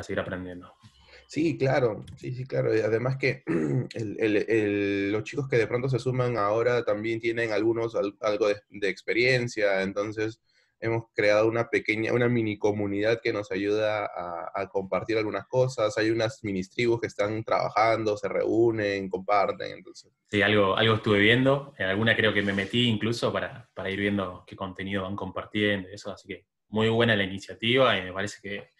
seguir aprendiendo. Sí, claro, sí, sí, claro. Y además que los chicos que de pronto se suman ahora también tienen algunos algo de experiencia, entonces hemos creado una mini comunidad que nos ayuda a compartir algunas cosas. Hay unas mini tribus que están trabajando, se reúnen, comparten, entonces. Sí, algo estuve viendo, en alguna creo que me metí incluso para ir viendo qué contenido van compartiendo y eso, así que muy buena la iniciativa y me parece que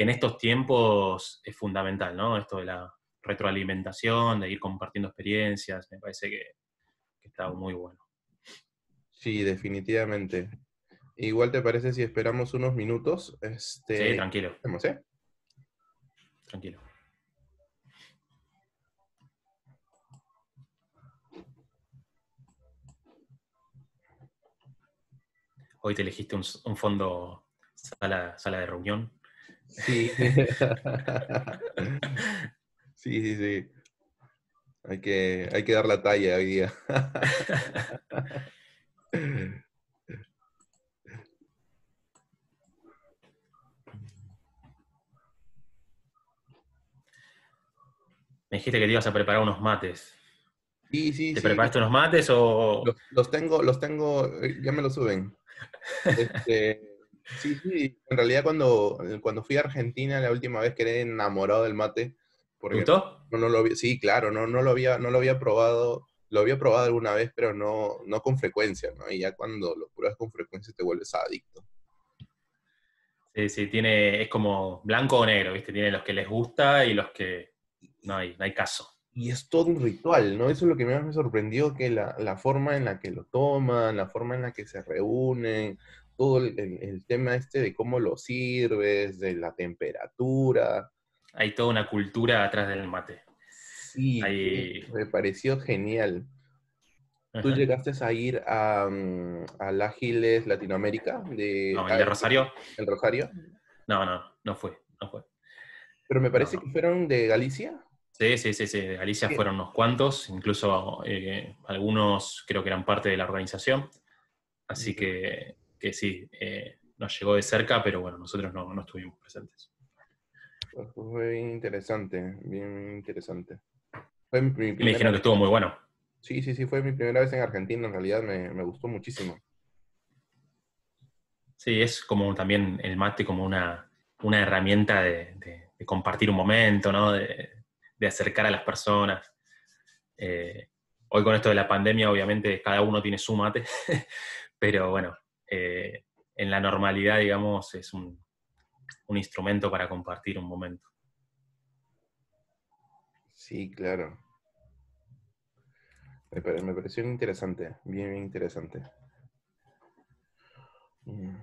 en estos tiempos es fundamental, ¿no? Esto de la retroalimentación, de ir compartiendo experiencias, me parece que está muy bueno. Sí, definitivamente. Igual te parece si esperamos unos minutos, Sí, tranquilo, vemos, ¿eh? tranquilo. Hoy te elegiste un fondo sala de reunión. Sí. Sí, sí, sí. Hay que dar la talla hoy día. Me dijiste que te ibas a preparar unos mates. Sí, sí, ¿Te sí. preparaste unos mates o...? Los tengo, ya me lo suben. Este, sí, sí. En realidad cuando fui a Argentina la última vez quedé enamorado del mate, ¿Te porque gustó? no lo había, sí, claro, no lo había probado. Lo había probado alguna vez, pero no con frecuencia, ¿no? Y ya cuando lo pruebas con frecuencia te vuelves adicto. Sí, sí, es como blanco o negro, ¿viste? Tiene los que les gusta y los que no hay caso. Y es todo un ritual, ¿no? Eso es lo que más me sorprendió, que la forma en la que lo toman, la forma en la que se reúnen, todo el tema este de cómo lo sirves, de la temperatura. Hay toda una cultura atrás del mate. Sí, Hay... me pareció genial. ¿Tú Ajá. llegaste a ir al Ágiles Latinoamérica No, ¿el de Rosario? el Rosario? No fue, no fue. Pero me No, parece no. que fueron de Galicia. Sí, sí, sí, sí, de Galicia ¿Qué? fueron unos cuantos, incluso algunos creo que eran parte de la organización, así que sí, nos llegó de cerca, pero bueno, nosotros no estuvimos presentes. Pues fue bien interesante, bien interesante. Fue mi Y me primera dijeron que vez. estuvo muy bueno. Sí, sí, sí, fue mi primera vez en Argentina, en realidad me gustó muchísimo. Sí, es como también el mate como una herramienta de compartir un momento, ¿no? De acercar a las personas. Eh, Hoy con esto de la pandemia, obviamente, cada uno tiene su mate, pero bueno, en la normalidad, digamos, es un instrumento para compartir un momento. Sí, claro. Me pareció interesante, bien, bien interesante. Mm.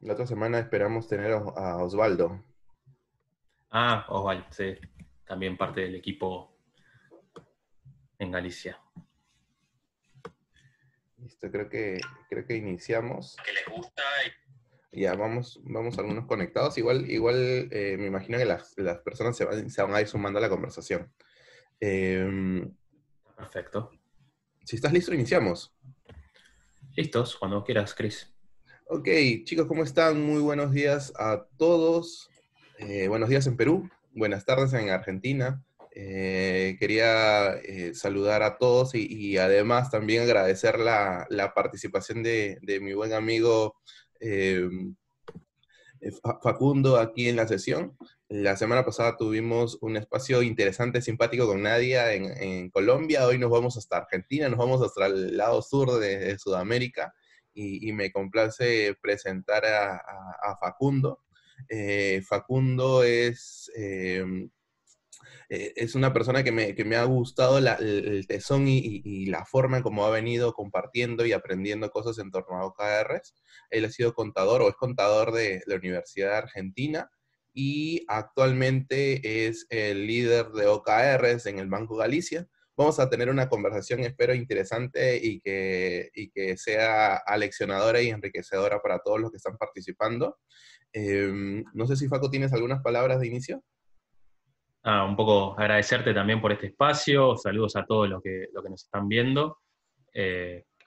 La otra semana esperamos tener a Osvaldo. Ah, Osvaldo, sí, también parte del equipo en Galicia. Listo, creo que iniciamos. Que les gusta. Ya vamos algunos conectados. Igual me imagino que las personas se van a ir sumando a la conversación. Eh, Perfecto. si estás listo, iniciamos. Listos, cuando quieras, Chris. Ok, chicos, ¿cómo están? Muy buenos días a todos. Buenos días en Perú, buenas tardes en Argentina. Quería saludar a todos y además también agradecer la participación de mi buen amigo eh, Facundo aquí en la sesión. La semana pasada tuvimos un espacio interesante, simpático con Nadia en Colombia. Hoy nos vamos hasta Argentina, nos vamos hasta el lado sur de Sudamérica y me complace presentar a Facundo. Facundo es una persona que me ha gustado el tesón y la forma en cómo ha venido compartiendo y aprendiendo cosas en torno a OKRs. Él ha sido contador o es contador de la Universidad de Argentina y actualmente es el líder de OKRs en el Banco Galicia. Vamos a tener una conversación, espero, interesante y que sea aleccionadora y enriquecedora para todos los que están participando. No sé si Faco tienes algunas palabras de inicio. Un poco agradecerte también por este espacio, saludos a todos los que nos están viendo.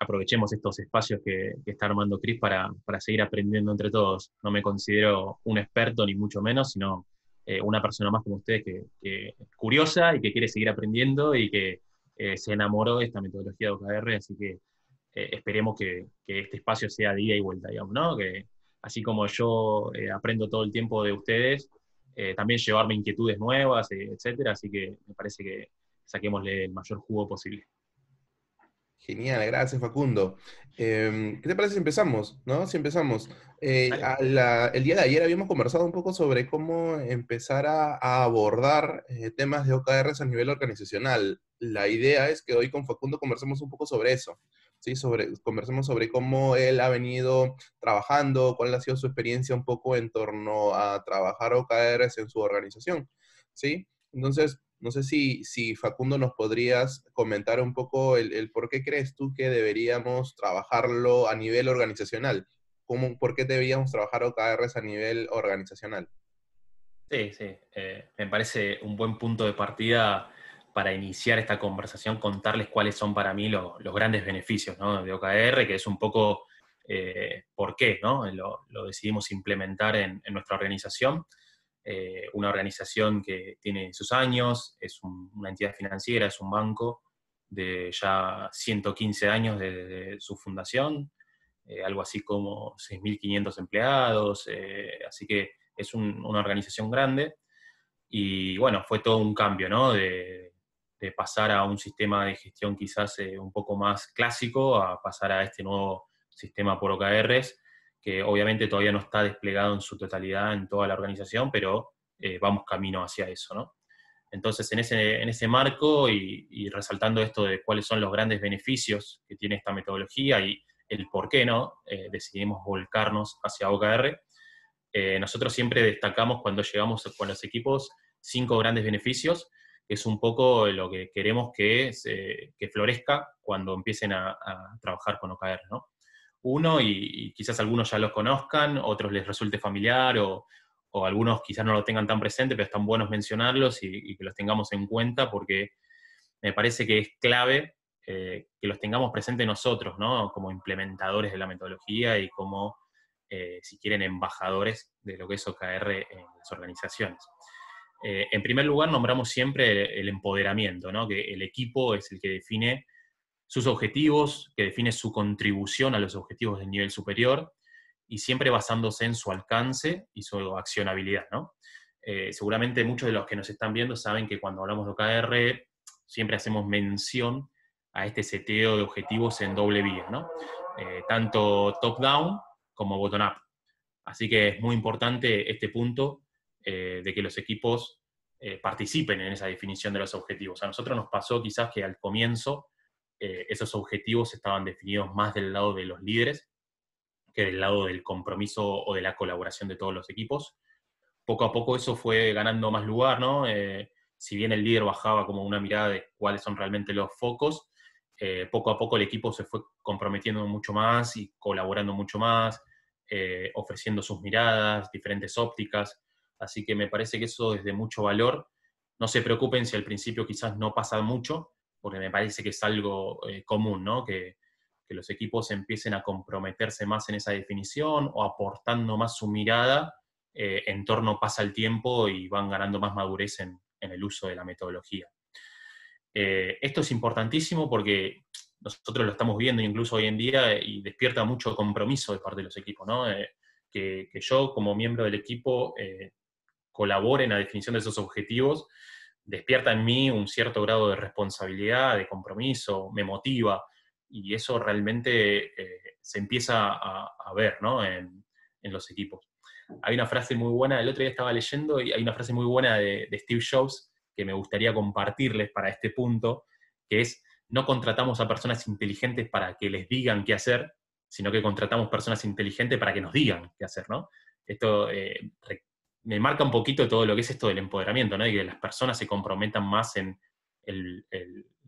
Aprovechemos estos espacios que está armando Chris para seguir aprendiendo entre todos. No me considero un experto ni mucho menos, sino una persona más como ustedes que es curiosa y que quiere seguir aprendiendo y que se enamoró de esta metodología de OKR, así que esperemos que este espacio sea de ida y vuelta, digamos, ¿no? Que así como yo aprendo todo el tiempo de ustedes, también llevarme inquietudes nuevas, etcétera, así que me parece que saquémosle el mayor jugo posible. Genial, gracias Facundo. ¿Qué te parece si empezamos? ¿No? Si empezamos. Dale. El día de ayer habíamos conversado un poco sobre cómo empezar a abordar temas de OKRs a nivel organizacional. La idea es que hoy con Facundo conversemos un poco sobre eso. ¿Sí? Conversemos sobre cómo él ha venido trabajando, cuál ha sido su experiencia un poco en torno a trabajar OKRs en su organización. ¿Sí? Entonces, no sé si Facundo nos podrías comentar un poco el por qué crees tú que deberíamos trabajarlo a nivel organizacional. ¿Por qué deberíamos trabajar OKRs a nivel organizacional? Sí, sí. Me parece un buen punto de partida para iniciar esta conversación, contarles cuáles son para mí los grandes beneficios, ¿no?, de OKR, que es un poco por qué, ¿no?, lo decidimos implementar en nuestra organización. Una organización que tiene sus años, es una entidad financiera, es un banco de ya 115 años desde su fundación, algo así como 6.500 empleados, así que es una organización grande. Y bueno, fue todo un cambio, ¿no? De pasar a un sistema de gestión quizás un poco más clásico a pasar a este nuevo sistema por OKRs, que obviamente todavía no está desplegado en su totalidad en toda la organización, pero vamos camino hacia eso, ¿no? Entonces, en ese marco y resaltando esto de cuáles son los grandes beneficios que tiene esta metodología y el por qué no decidimos volcarnos hacia OKR, nosotros siempre destacamos cuando llegamos con los equipos 5 grandes beneficios, que es un poco lo que queremos que florezca cuando empiecen a trabajar con OKR, ¿no? Uno, y quizás algunos ya los conozcan, otros les resulte familiar, o algunos quizás no lo tengan tan presente, pero están buenos mencionarlos y que los tengamos en cuenta, porque me parece que es clave que los tengamos presentes nosotros, ¿no?, como implementadores de la metodología y como, si quieren, embajadores de lo que es OKR en las organizaciones. En primer lugar, nombramos siempre el empoderamiento, ¿no?, que el equipo es el que define sus objetivos, que define su contribución a los objetivos del nivel superior, y siempre basándose en su alcance y su accionabilidad, ¿no? Seguramente muchos de los que nos están viendo saben que cuando hablamos de OKR siempre hacemos mención a este seteo de objetivos en doble vía, ¿no? Tanto top-down como bottom-up. Así que es muy importante este punto de que los equipos participen en esa definición de los objetivos. A nosotros nos pasó quizás que al comienzo esos objetivos estaban definidos más del lado de los líderes que del lado del compromiso o de la colaboración de todos los equipos. Poco a poco eso fue ganando más lugar, ¿no? Si bien el líder bajaba como una mirada de cuáles son realmente los focos, poco a poco el equipo se fue comprometiendo mucho más y colaborando mucho más, ofreciendo sus miradas, diferentes ópticas. Así que me parece que eso es de mucho valor. No se preocupen si al principio quizás no pasa mucho, porque me parece que es algo común, ¿no? Que los equipos empiecen a comprometerse más en esa definición o aportando más su mirada en torno pasa el tiempo y van ganando más madurez en el uso de la metodología. Esto es importantísimo porque nosotros lo estamos viendo incluso hoy en día y despierta mucho compromiso de parte de los equipos, ¿no? Que yo como miembro del equipo colabore en la definición de esos objetivos, despierta en mí un cierto grado de responsabilidad, de compromiso, me motiva, y eso realmente se empieza a ver, ¿no?, en los equipos. Hay una frase muy buena, el otro día estaba leyendo, y hay una frase muy buena de Steve Jobs que me gustaría compartirles para este punto, que es: no contratamos a personas inteligentes para que les digan qué hacer, sino que contratamos personas inteligentes para que nos digan qué hacer, ¿no? Esto me marca un poquito todo lo que es esto del empoderamiento, ¿no? Y que las personas se comprometan más en el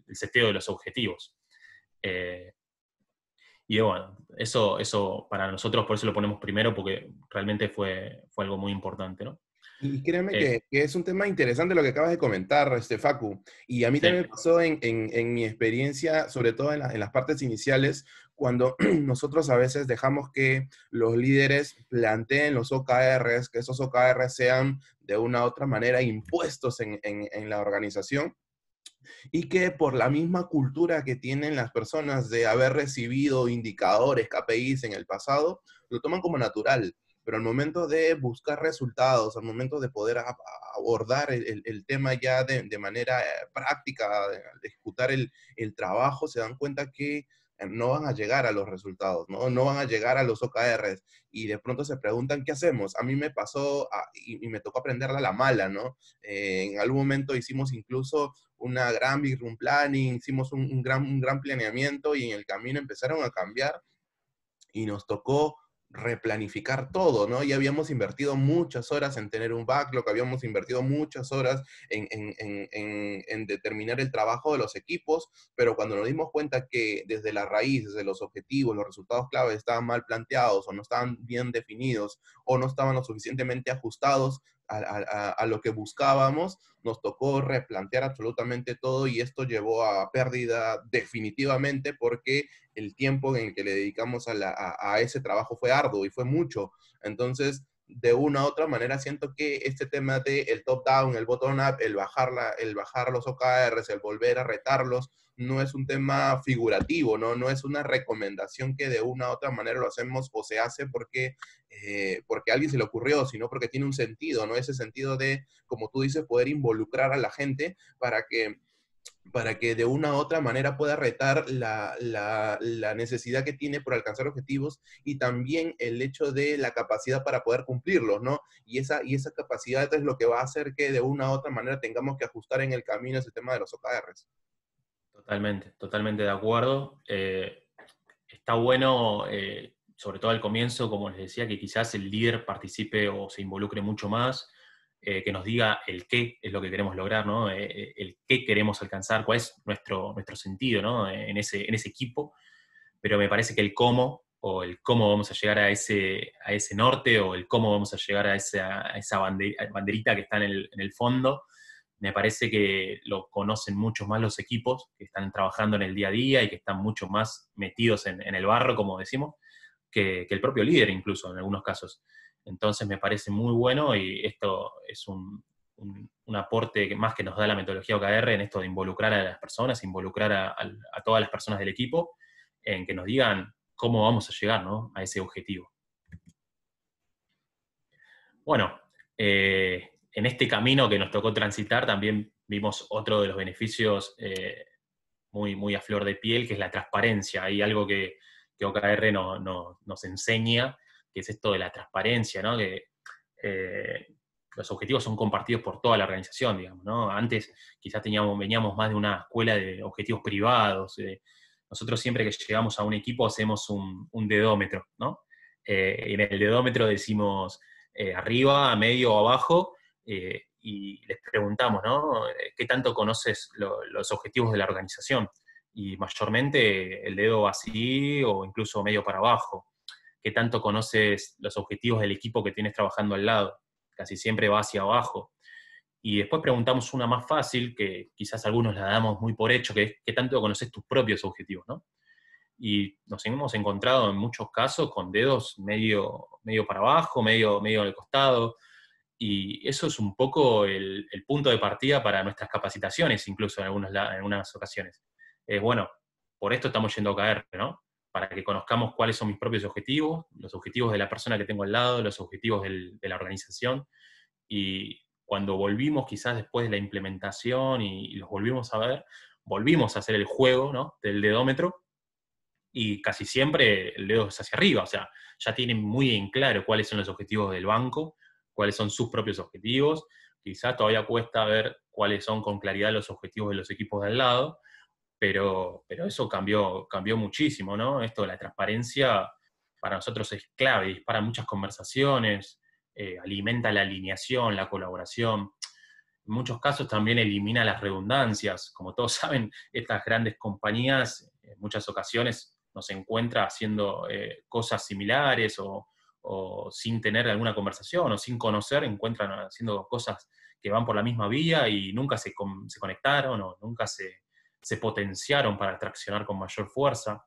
seteo de los objetivos. Eh, y bueno, eso para nosotros, por eso lo ponemos primero, porque realmente fue algo muy importante, ¿no? Y créeme Eh, que es un tema interesante lo que acabas de comentar, Facu. Y a mí sí, también me pasó en mi experiencia, sobre todo en las partes iniciales, cuando nosotros a veces dejamos que los líderes planteen los OKRs, que esos OKRs sean de una u otra manera impuestos en la organización, y que por la misma cultura que tienen las personas de haber recibido indicadores, KPIs en el pasado, lo toman como natural. Pero al momento de buscar resultados, al momento de poder abordar el tema ya de manera práctica, de ejecutar el trabajo, se dan cuenta que no van a llegar a los resultados, ¿no? No van a llegar a los OKRs y de pronto se preguntan, ¿qué hacemos? A mí me pasó y me tocó aprenderla a la mala, ¿no? En algún momento hicimos incluso una gran big room planning, hicimos un gran planeamiento y en el camino empezaron a cambiar y nos tocó replanificar todo, ¿no? Ya habíamos invertido muchas horas en tener un backlog, habíamos invertido muchas horas en determinar el trabajo de los equipos, pero cuando nos dimos cuenta que desde la raíz, desde los objetivos, los resultados clave estaban mal planteados o no estaban bien definidos o no estaban lo suficientemente ajustados a lo que buscábamos, nos tocó replantear absolutamente todo y esto llevó a pérdida definitivamente porque el tiempo en el que le dedicamos a ese trabajo fue arduo y fue mucho. Entonces, de una u otra manera, siento que este tema de el top-down, el bottom-up, el bajar los OKRs, el volver a retarlos, no es un tema figurativo, ¿no? No es una recomendación que de una u otra manera lo hacemos o se hace porque a alguien se le ocurrió, sino porque tiene un sentido, ¿no? Ese sentido de, como tú dices, poder involucrar a la gente para que de una u otra manera pueda retar la necesidad que tiene por alcanzar objetivos y también el hecho de la capacidad para poder cumplirlos, ¿no? Y esa capacidad es lo que va a hacer que de una u otra manera tengamos que ajustar en el camino ese tema de los OKRs. Totalmente, totalmente de acuerdo. Está bueno, sobre todo al comienzo, como les decía, que quizás el líder participe o se involucre mucho más, que nos diga el qué es lo que queremos lograr, ¿no? El qué queremos alcanzar, cuál es nuestro sentido, ¿no? En ese equipo, pero me parece que el cómo, o el cómo vamos a llegar a ese norte, o el cómo vamos a llegar a esa banderita que está en el fondo, me parece que lo conocen mucho más los equipos que están trabajando en el día a día y que están mucho más metidos en el barro, como decimos, que el propio líder incluso en algunos casos. Entonces me parece muy bueno y esto es un aporte que más que nos da la metodología OKR en esto de involucrar a las personas, involucrar a todas las personas del equipo, en que nos digan cómo vamos a llegar, ¿no?, a ese objetivo. Bueno, en este camino que nos tocó transitar también vimos otro de los beneficios muy, muy a flor de piel, que es la transparencia. Hay algo que OKR nos enseña, que es esto de la transparencia, ¿no? Que los objetivos son compartidos por toda la organización, digamos, ¿no? Antes quizás veníamos más de una escuela de objetivos privados. Nosotros siempre que llegamos a un equipo hacemos un dedómetro, ¿no? En el dedómetro decimos arriba, medio o abajo, y les preguntamos, ¿no? ¿Qué tanto conoces los objetivos de la organización? Y mayormente el dedo así o incluso medio para abajo. ¿Qué tanto conoces los objetivos del equipo que tienes trabajando al lado? Casi siempre va hacia abajo. Y después preguntamos una más fácil, que quizás algunos la damos muy por hecho, que es ¿qué tanto conoces tus propios objetivos, ¿no? Y nos hemos encontrado en muchos casos con dedos medio para abajo, medio al costado, y eso es un poco el punto de partida para nuestras capacitaciones, incluso en algunas ocasiones. Bueno, por esto estamos yendo a caer, ¿no? Para que conozcamos cuáles son mis propios objetivos, los objetivos de la persona que tengo al lado, los objetivos de la organización, y cuando volvimos quizás después de la implementación y los volvimos a ver, volvimos a hacer el juego, ¿no?, del dedómetro, y casi siempre el dedo es hacia arriba, o sea, ya tienen muy en claro cuáles son los objetivos del banco, cuáles son sus propios objetivos, quizás todavía cuesta ver cuáles son con claridad los objetivos de los equipos de al lado, pero eso cambió muchísimo, ¿no? Esto de la transparencia para nosotros es clave, dispara muchas conversaciones, alimenta la alineación, la colaboración. En muchos casos también elimina las redundancias. Como todos saben, estas grandes compañías en muchas ocasiones nos encuentra haciendo cosas similares o sin tener alguna conversación o sin conocer, encuentran haciendo cosas que van por la misma vía y nunca se conectaron o nunca se potenciaron para traccionar con mayor fuerza.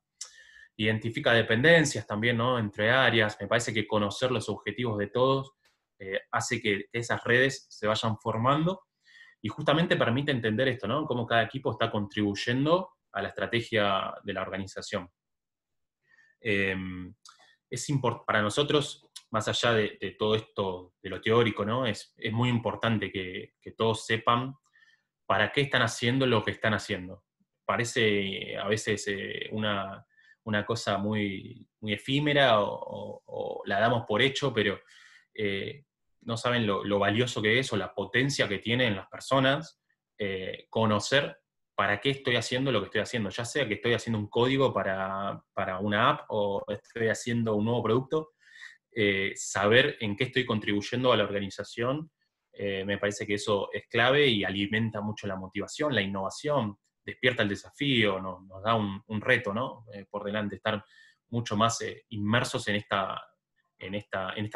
identifica dependencias también, ¿no? Entre áreas. Me parece que conocer los objetivos de todos hace que esas redes se vayan formando y justamente permite entender esto, ¿no? Cómo cada equipo está contribuyendo a la estrategia de la organización. Eh, para nosotros, más allá de todo esto, de lo teórico, ¿no? Es muy importante que todos sepan para qué están haciendo lo que están haciendo. Parece a veces una cosa muy, muy efímera o la damos por hecho, pero no saben lo valioso que es o la potencia que tiene en las personas conocer para qué estoy haciendo lo que estoy haciendo, ya sea que estoy haciendo un código para una app o estoy haciendo un nuevo producto, saber en qué estoy contribuyendo a la organización, me parece que eso es clave y alimenta mucho la motivación, la innovación, despierta el desafío, nos da un reto, ¿no? Por delante, estar mucho más inmersos en esta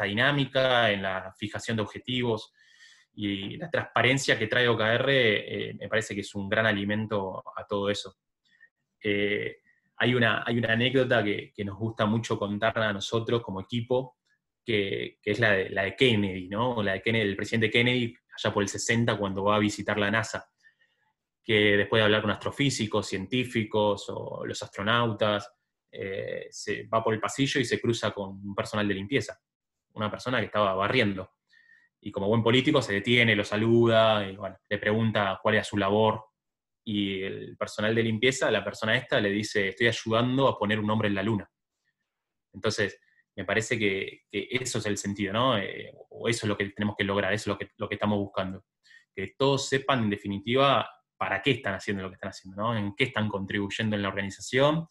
dinámica, en la fijación de objetivos, y la transparencia que trae OKR me parece que es un gran alimento a todo eso. Hay una anécdota que nos gusta mucho contar a nosotros como equipo, que es la de Kennedy, ¿no? La de Kennedy, el presidente Kennedy, allá por el 60, cuando va a visitar la NASA, que después de hablar con astrofísicos, científicos o los astronautas, se va por el pasillo y se cruza con un personal de limpieza, una persona que estaba barriendo. Y como buen político se detiene, lo saluda, y bueno, le pregunta cuál era su labor, y el personal de limpieza, la persona esta, le dice, estoy ayudando a poner un hombre en la luna. Entonces, me parece que eso es el sentido, ¿no? O eso es lo que tenemos que lograr, eso es lo que estamos buscando. Que todos sepan, en definitiva, para qué están haciendo lo que están haciendo, ¿no? En qué están contribuyendo en la organización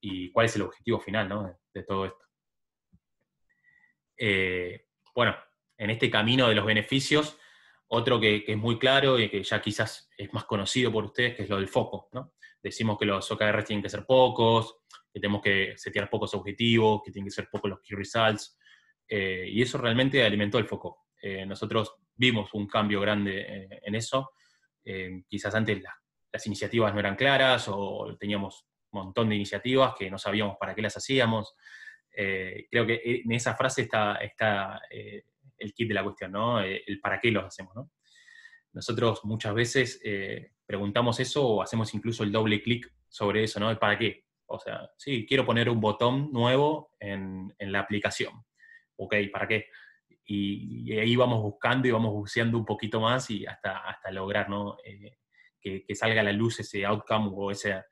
y cuál es el objetivo final, ¿no? de todo esto. Bueno, en este camino de los beneficios, otro que es muy claro y que ya quizás es más conocido por ustedes, que es lo del foco, ¿no? Decimos que los OKR tienen que ser pocos, que tenemos que setear pocos objetivos, que tienen que ser pocos los key results, y eso realmente alimentó el foco. Nosotros vimos un cambio grande en eso. Quizás antes las iniciativas no eran claras o teníamos un montón de iniciativas que no sabíamos para qué las hacíamos. Creo que en esa frase está el kit de la cuestión, ¿no? El para qué los hacemos, ¿no? Nosotros muchas veces preguntamos eso o hacemos incluso el doble clic sobre eso, ¿no? El para qué. O sea, sí, quiero poner un botón nuevo en la aplicación. Ok, ¿para qué? Y ahí vamos buscando y vamos buceando un poquito más y hasta lograr, ¿no? Que salga a la luz ese outcome o ese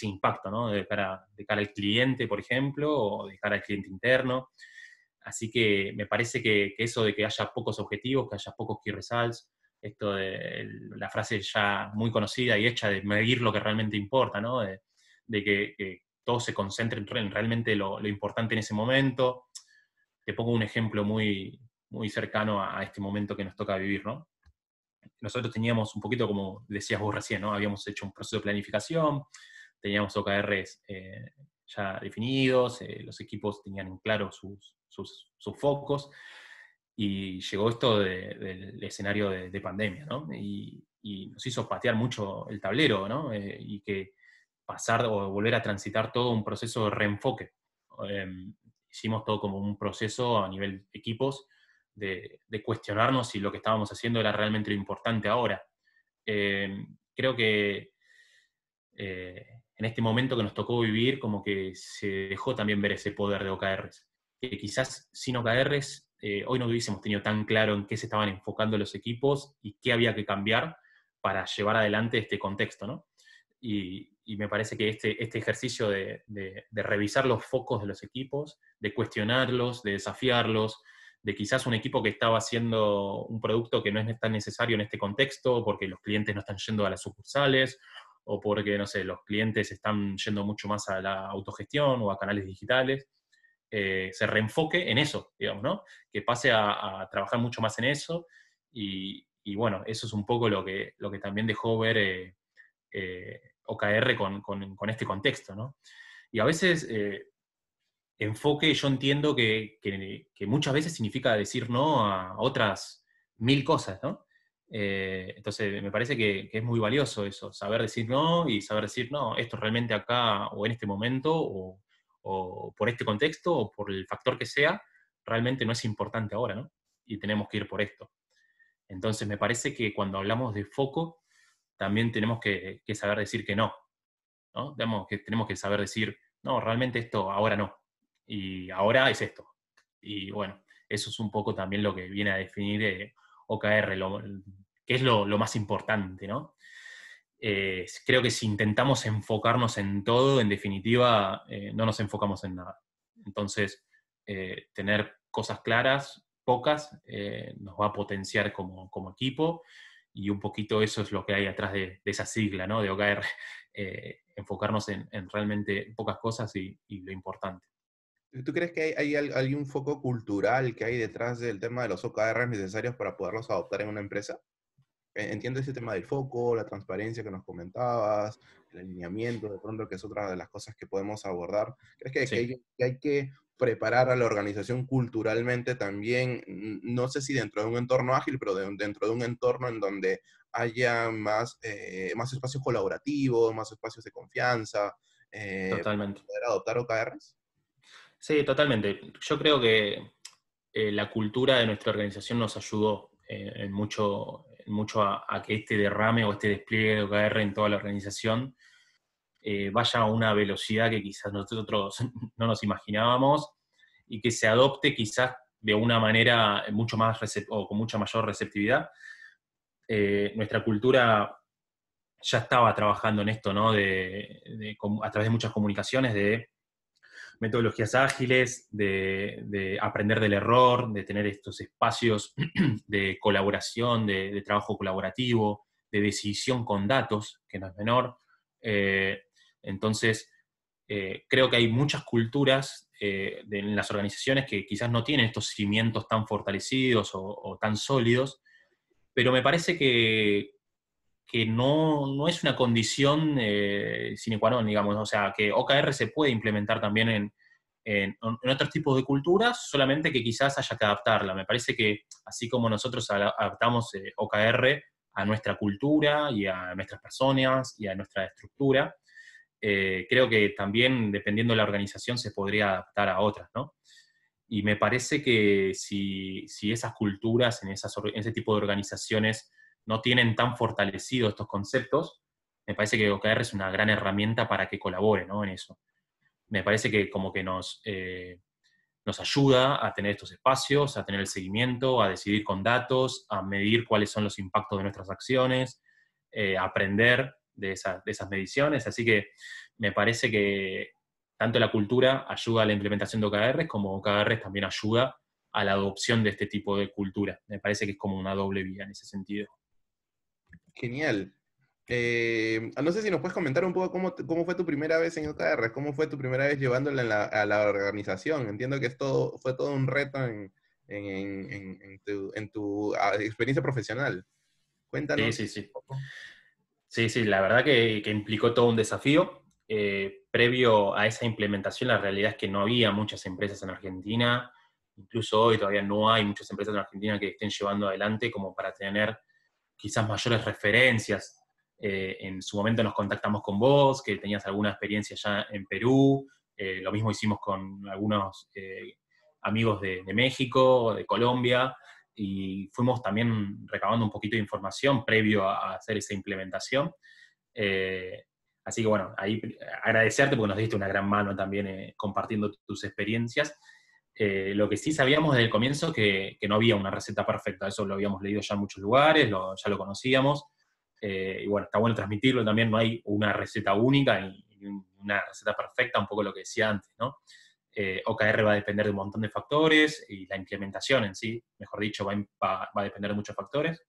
impacto, ¿no? De cara al cliente, por ejemplo, o de cara al cliente interno. Así que me parece que eso de que haya pocos objetivos, que haya pocos key results, esto de la frase ya muy conocida y hecha de medir lo que realmente importa, ¿no? De que todos se concentren en realmente lo importante en ese momento. Te pongo un ejemplo muy, muy cercano a este momento que nos toca vivir, ¿no? Nosotros teníamos un poquito, como decías vos recién, ¿no? Habíamos hecho un proceso de planificación, teníamos OKRs ya definidos, los equipos tenían en claro sus focos, y llegó esto del escenario de pandemia, ¿no? Y nos hizo patear mucho el tablero, ¿no? Y que pasar o volver a transitar todo un proceso de reenfoque. Hicimos todo como un proceso a nivel equipos de cuestionarnos si lo que estábamos haciendo era realmente lo importante ahora. Creo que en este momento que nos tocó vivir, como que se dejó también ver ese poder de OKRs. Que quizás sin OKRs hoy no hubiésemos tenido tan claro en qué se estaban enfocando los equipos y qué había que cambiar para llevar adelante este contexto, ¿no? Y me parece que este ejercicio de revisar los focos de los equipos, de cuestionarlos, de desafiarlos, de quizás un equipo que estaba haciendo un producto que no es tan necesario en este contexto porque los clientes no están yendo a las sucursales, o porque, no sé, los clientes están yendo mucho más a la autogestión o a canales digitales, se reenfoque en eso, digamos, ¿no? Que pase a trabajar mucho más en eso, y bueno, eso es un poco lo que también dejó ver OKR con este contexto, ¿no? Y a veces enfoque, yo entiendo que muchas veces significa decir no a otras 1000 cosas, ¿no? Entonces me parece que es muy valioso eso, saber decir no y saber decir no, esto realmente acá o en este momento, o o por este contexto, o por el factor que sea, realmente no es importante ahora, ¿no? Y tenemos que ir por esto. Entonces me parece que cuando hablamos de foco, también tenemos que saber decir que no, ¿no? Tenemos que saber decir, no, realmente esto ahora no, y ahora es esto. Y bueno, eso es un poco también lo que viene a definir OKR, que es lo más importante, ¿no? Creo que si intentamos enfocarnos en todo, en definitiva, no nos enfocamos en nada. Entonces, tener cosas claras, pocas, nos va a potenciar como equipo, y un poquito eso es lo que hay atrás de esa sigla, ¿no? De OKR, enfocarnos en realmente pocas cosas y lo importante. ¿Tú crees que hay un foco cultural que hay detrás del tema de los OKRs necesarios para poderlos adoptar en una empresa? Entiendo ese tema del foco, la transparencia que nos comentabas, el alineamiento, de pronto, que es otra de las cosas que podemos abordar. ¿Crees Sí, que hay que preparar a la organización culturalmente también? No sé si dentro de un entorno ágil, pero dentro de un entorno en donde haya más espacios colaborativos, más espacios de confianza, para totalmente. poder adoptar OKRs. Sí, totalmente. Yo creo que la cultura de nuestra organización nos ayudó en mucho a que este derrame o este despliegue de OKR en toda la organización vaya a una velocidad que quizás nosotros no nos imaginábamos, y que se adopte quizás de una manera mucho más o con mucha mayor receptividad. Nuestra cultura ya estaba trabajando en esto, ¿no? A través de muchas comunicaciones, de metodologías ágiles, de aprender del error, de tener estos espacios de colaboración, de trabajo colaborativo, de decisión con datos, que no es menor. Eh, entonces, creo que hay muchas culturas en las organizaciones que quizás no tienen estos cimientos tan fortalecidos o tan sólidos, pero me parece que no es una condición sine qua non, digamos. O sea, que OKR se puede implementar también en otros tipos de culturas, solamente que quizás haya que adaptarla. Me parece que así como nosotros adaptamos OKR a nuestra cultura y a nuestras personas y a nuestra estructura, creo que también, dependiendo de la organización, se podría adaptar a otras, ¿no? Y me parece que si esas culturas en ese tipo de organizaciones no tienen tan fortalecidos estos conceptos, me parece que OKR es una gran herramienta para que colabore, ¿no? En eso. Me parece que como que nos ayuda a tener estos espacios, a tener el seguimiento, a decidir con datos, a medir cuáles son los impactos de nuestras acciones, a aprender de esas mediciones. Así que me parece que tanto la cultura ayuda a la implementación de OKRs, como OKRs también ayuda a la adopción de este tipo de cultura. Me parece que es como una doble vía en ese sentido. Genial. No sé si nos puedes comentar un poco cómo fue tu primera vez en OKR, cómo fue tu primera vez llevándola a la organización. Entiendo que fue todo un reto en tu experiencia profesional. Sí, Cuéntanos sí, un sí. poco. Sí, sí, la verdad que implicó todo un desafío. Previo a esa implementación, la realidad es que no había muchas empresas en Argentina. Incluso hoy todavía no hay muchas empresas en Argentina que estén llevando adelante como para tener quizás mayores referencias. En su momento nos contactamos con vos, que tenías alguna experiencia ya en Perú. Lo mismo hicimos con algunos amigos de México, de Colombia, y fuimos también recabando un poquito de información previo a hacer esa implementación. Eh, Así que bueno, ahí agradecerte porque nos diste una gran mano también compartiendo tus experiencias. Lo que sí sabíamos desde el comienzo que no había una receta perfecta, eso lo habíamos leído ya en muchos lugares, ya lo conocíamos, y bueno, está bueno transmitirlo también, no hay una receta única ni una receta perfecta, un poco lo que decía antes, ¿no? OKR va a depender de un montón de factores, y la implementación en sí, mejor dicho, va a depender de muchos factores,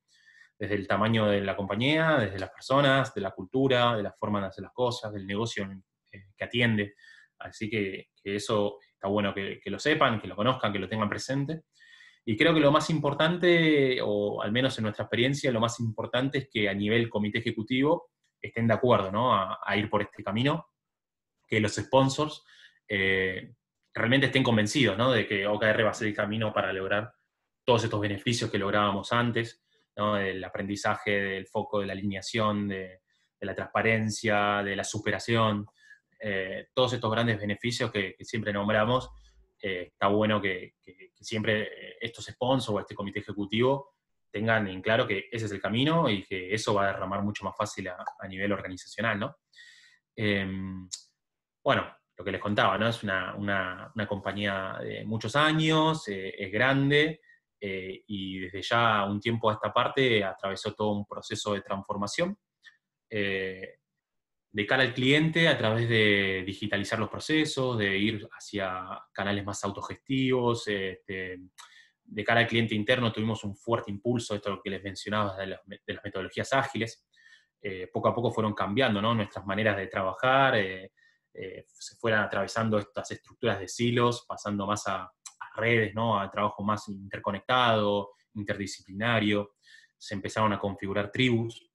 desde el tamaño de la compañía, desde las personas, de la cultura, de la forma de hacer las cosas, del negocio que atiende. Así que eso está bueno que lo sepan, que lo conozcan, que lo tengan presente. Y creo que lo más importante, o al menos en nuestra experiencia, lo más importante es que a nivel comité ejecutivo estén de acuerdo, ¿no? A ir por este camino, que los sponsors eh, realmente estén convencidos, ¿no? De que OKR va a ser el camino para lograr todos estos beneficios que lográbamos antes, ¿no? El aprendizaje, del foco, de la alineación, de la transparencia, de la superación. todos estos grandes beneficios que siempre nombramos, está bueno que siempre estos sponsors o este comité ejecutivo tengan en claro que ese es el camino y que eso va a derramar mucho más fácil a nivel organizacional, ¿no? Bueno, lo que les contaba, ¿no? Es una compañía de muchos años, es grande, y desde ya un tiempo a esta parte atravesó todo un proceso de transformación de cara al cliente a través de digitalizar los procesos, de ir hacia canales más autogestivos. De cara al cliente interno tuvimos un fuerte impulso, esto que les mencionaba de las metodologías ágiles. Poco a poco fueron cambiando, ¿no? Nuestras maneras de trabajar, se fueran atravesando estas estructuras de silos, pasando más a redes, ¿no? A trabajo más interconectado, interdisciplinario. Se empezaron a configurar tribus,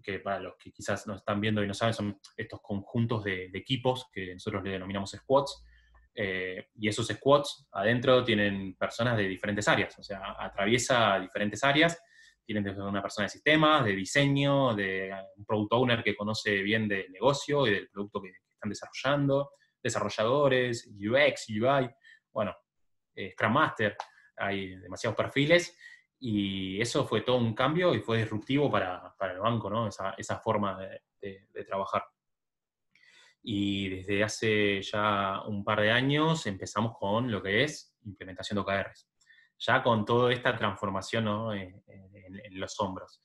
que para los que quizás nos están viendo y no saben, son estos conjuntos de equipos que nosotros le denominamos squads, y esos squads adentro tienen personas de diferentes áreas, o sea, atraviesa diferentes áreas, tienen desde una persona de sistemas, de diseño, de un product owner que conoce bien del negocio y del producto que están desarrollando, desarrolladores, UX, UI, bueno, Scrum Master, hay demasiados perfiles, y eso fue todo un cambio y fue disruptivo para el banco, ¿no? Esa forma de trabajar. Y desde hace ya un par de años empezamos con lo que es implementación de OKRs, ya con toda esta transformación, ¿no? En los hombros.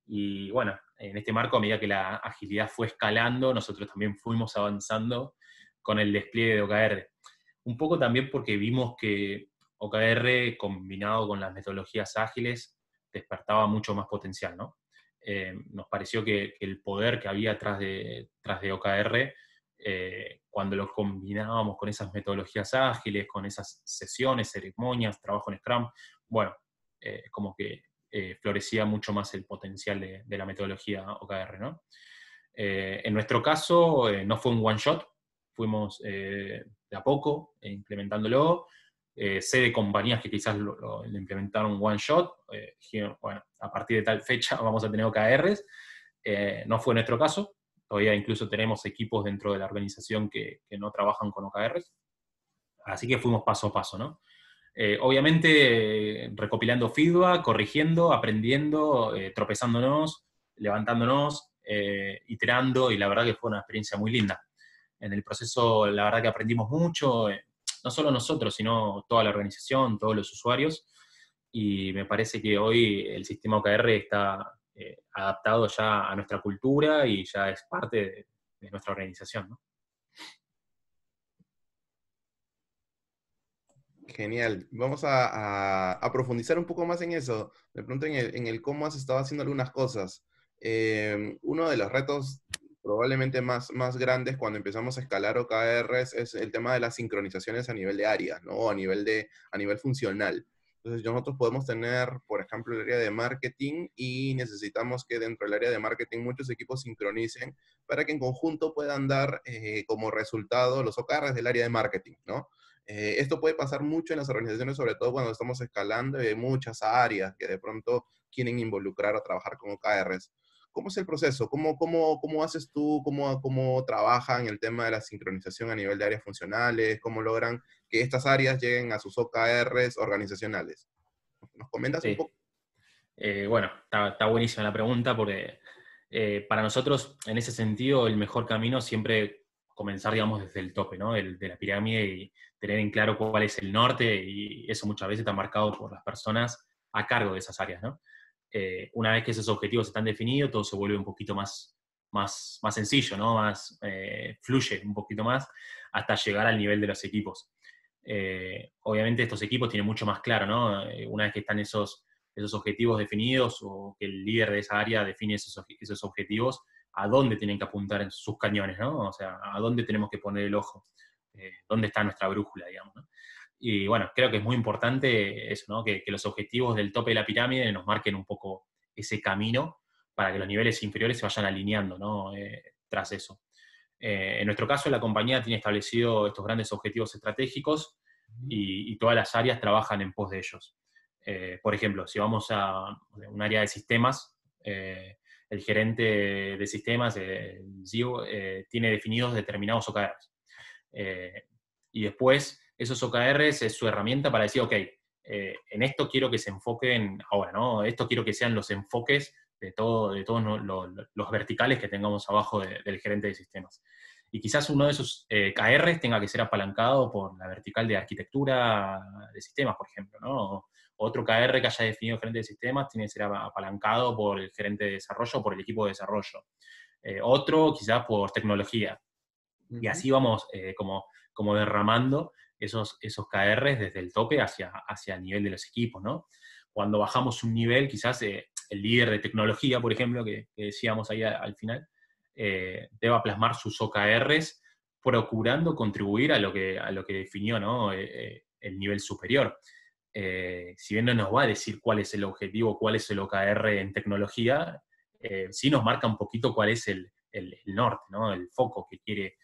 Y bueno, en este marco, a medida que la agilidad fue escalando, nosotros también fuimos avanzando con el despliegue de OKR. Un poco también porque vimos que OKR combinado con las metodologías ágiles despertaba mucho más potencial, ¿no? Nos pareció que el poder que había tras de OKR, cuando lo combinábamos con esas metodologías ágiles, con esas sesiones, ceremonias, trabajo en Scrum, bueno, como que florecía mucho más el potencial de la metodología OKR, ¿no? En nuestro caso, no fue un one shot, fuimos de a poco implementándolo. Sé de compañías que quizás lo implementaron one shot, dijeron, bueno, a partir de tal fecha vamos a tener OKRs. No fue nuestro caso, todavía incluso tenemos equipos dentro de la organización que no trabajan con OKRs, así que fuimos paso a paso, ¿no? Obviamente recopilando feedback, corrigiendo, aprendiendo, tropezándonos, levantándonos, iterando, y la verdad que fue una experiencia muy linda. En el proceso, la verdad que aprendimos mucho, no solo nosotros, sino toda la organización, todos los usuarios, y me parece que hoy el sistema OKR está adaptado ya a nuestra cultura y ya es parte de nuestra organización, ¿no? Genial. Vamos a profundizar un poco más en eso. De pronto en el cómo has estado haciendo algunas cosas. Uno de los retos probablemente más grandes cuando empezamos a escalar OKRs es el tema de las sincronizaciones a nivel de áreas, ¿no? A nivel funcional. Entonces nosotros podemos tener, por ejemplo, el área de marketing y necesitamos que dentro del área de marketing muchos equipos sincronicen para que en conjunto puedan dar como resultado los OKRs del área de marketing, ¿no? Esto puede pasar mucho en las organizaciones, sobre todo cuando estamos escalando y hay muchas áreas que de pronto quieren involucrar o trabajar con OKRs. ¿Cómo es el proceso? ¿Cómo haces tú? ¿Cómo trabajan el tema de la sincronización a nivel de áreas funcionales? ¿Cómo logran que estas áreas lleguen a sus OKRs organizacionales? ¿Nos comentas un Sí. poco? Bueno, está buenísima la pregunta porque para nosotros, en ese sentido, el mejor camino siempre comenzar, digamos, desde el tope, ¿no? De la pirámide, y tener en claro cuál es el norte, y eso muchas veces está marcado por las personas a cargo de esas áreas, ¿no? Una vez que esos objetivos están definidos, todo se vuelve un poquito más sencillo, ¿no? Fluye un poquito más hasta llegar al nivel de los equipos. Obviamente estos equipos tienen mucho más claro, ¿no? Una vez que están esos objetivos definidos, o que el líder de esa área define esos objetivos, a dónde tienen que apuntar en sus cañones, ¿no? O sea, a dónde tenemos que poner el ojo, dónde está nuestra brújula, digamos, ¿no? Y bueno, creo que es muy importante eso, ¿no? Que los objetivos del tope de la pirámide nos marquen un poco ese camino para que los niveles inferiores se vayan alineando, ¿no? Tras eso. En nuestro caso, la compañía tiene establecido estos grandes objetivos estratégicos, y todas las áreas trabajan en pos de ellos. Por ejemplo, si vamos a un área de sistemas, el gerente de sistemas, el CEO, tiene definidos determinados OKRs. Y después, esos OKRs es su herramienta para decir, ok, en esto quiero que se enfoquen ahora, ¿no? Esto quiero que sean los enfoques de todos los verticales que tengamos abajo del gerente de sistemas. Y quizás uno de esos KRs tenga que ser apalancado por la vertical de arquitectura de sistemas, por ejemplo, ¿no? Otro KR que haya definido el gerente de sistemas tiene que ser apalancado por el gerente de desarrollo o por el equipo de desarrollo. Otro quizás por tecnología. Y así vamos como derramando esos KRs desde el tope hacia el nivel de los equipos, ¿no? Cuando bajamos un nivel, quizás el líder de tecnología, por ejemplo, que decíamos ahí al final, deba plasmar sus OKRs procurando contribuir a lo que definió, ¿no? El nivel superior. Si bien no nos va a decir cuál es el objetivo, cuál es el OKR en tecnología, sí nos marca un poquito cuál es el norte, ¿no? El foco que quiere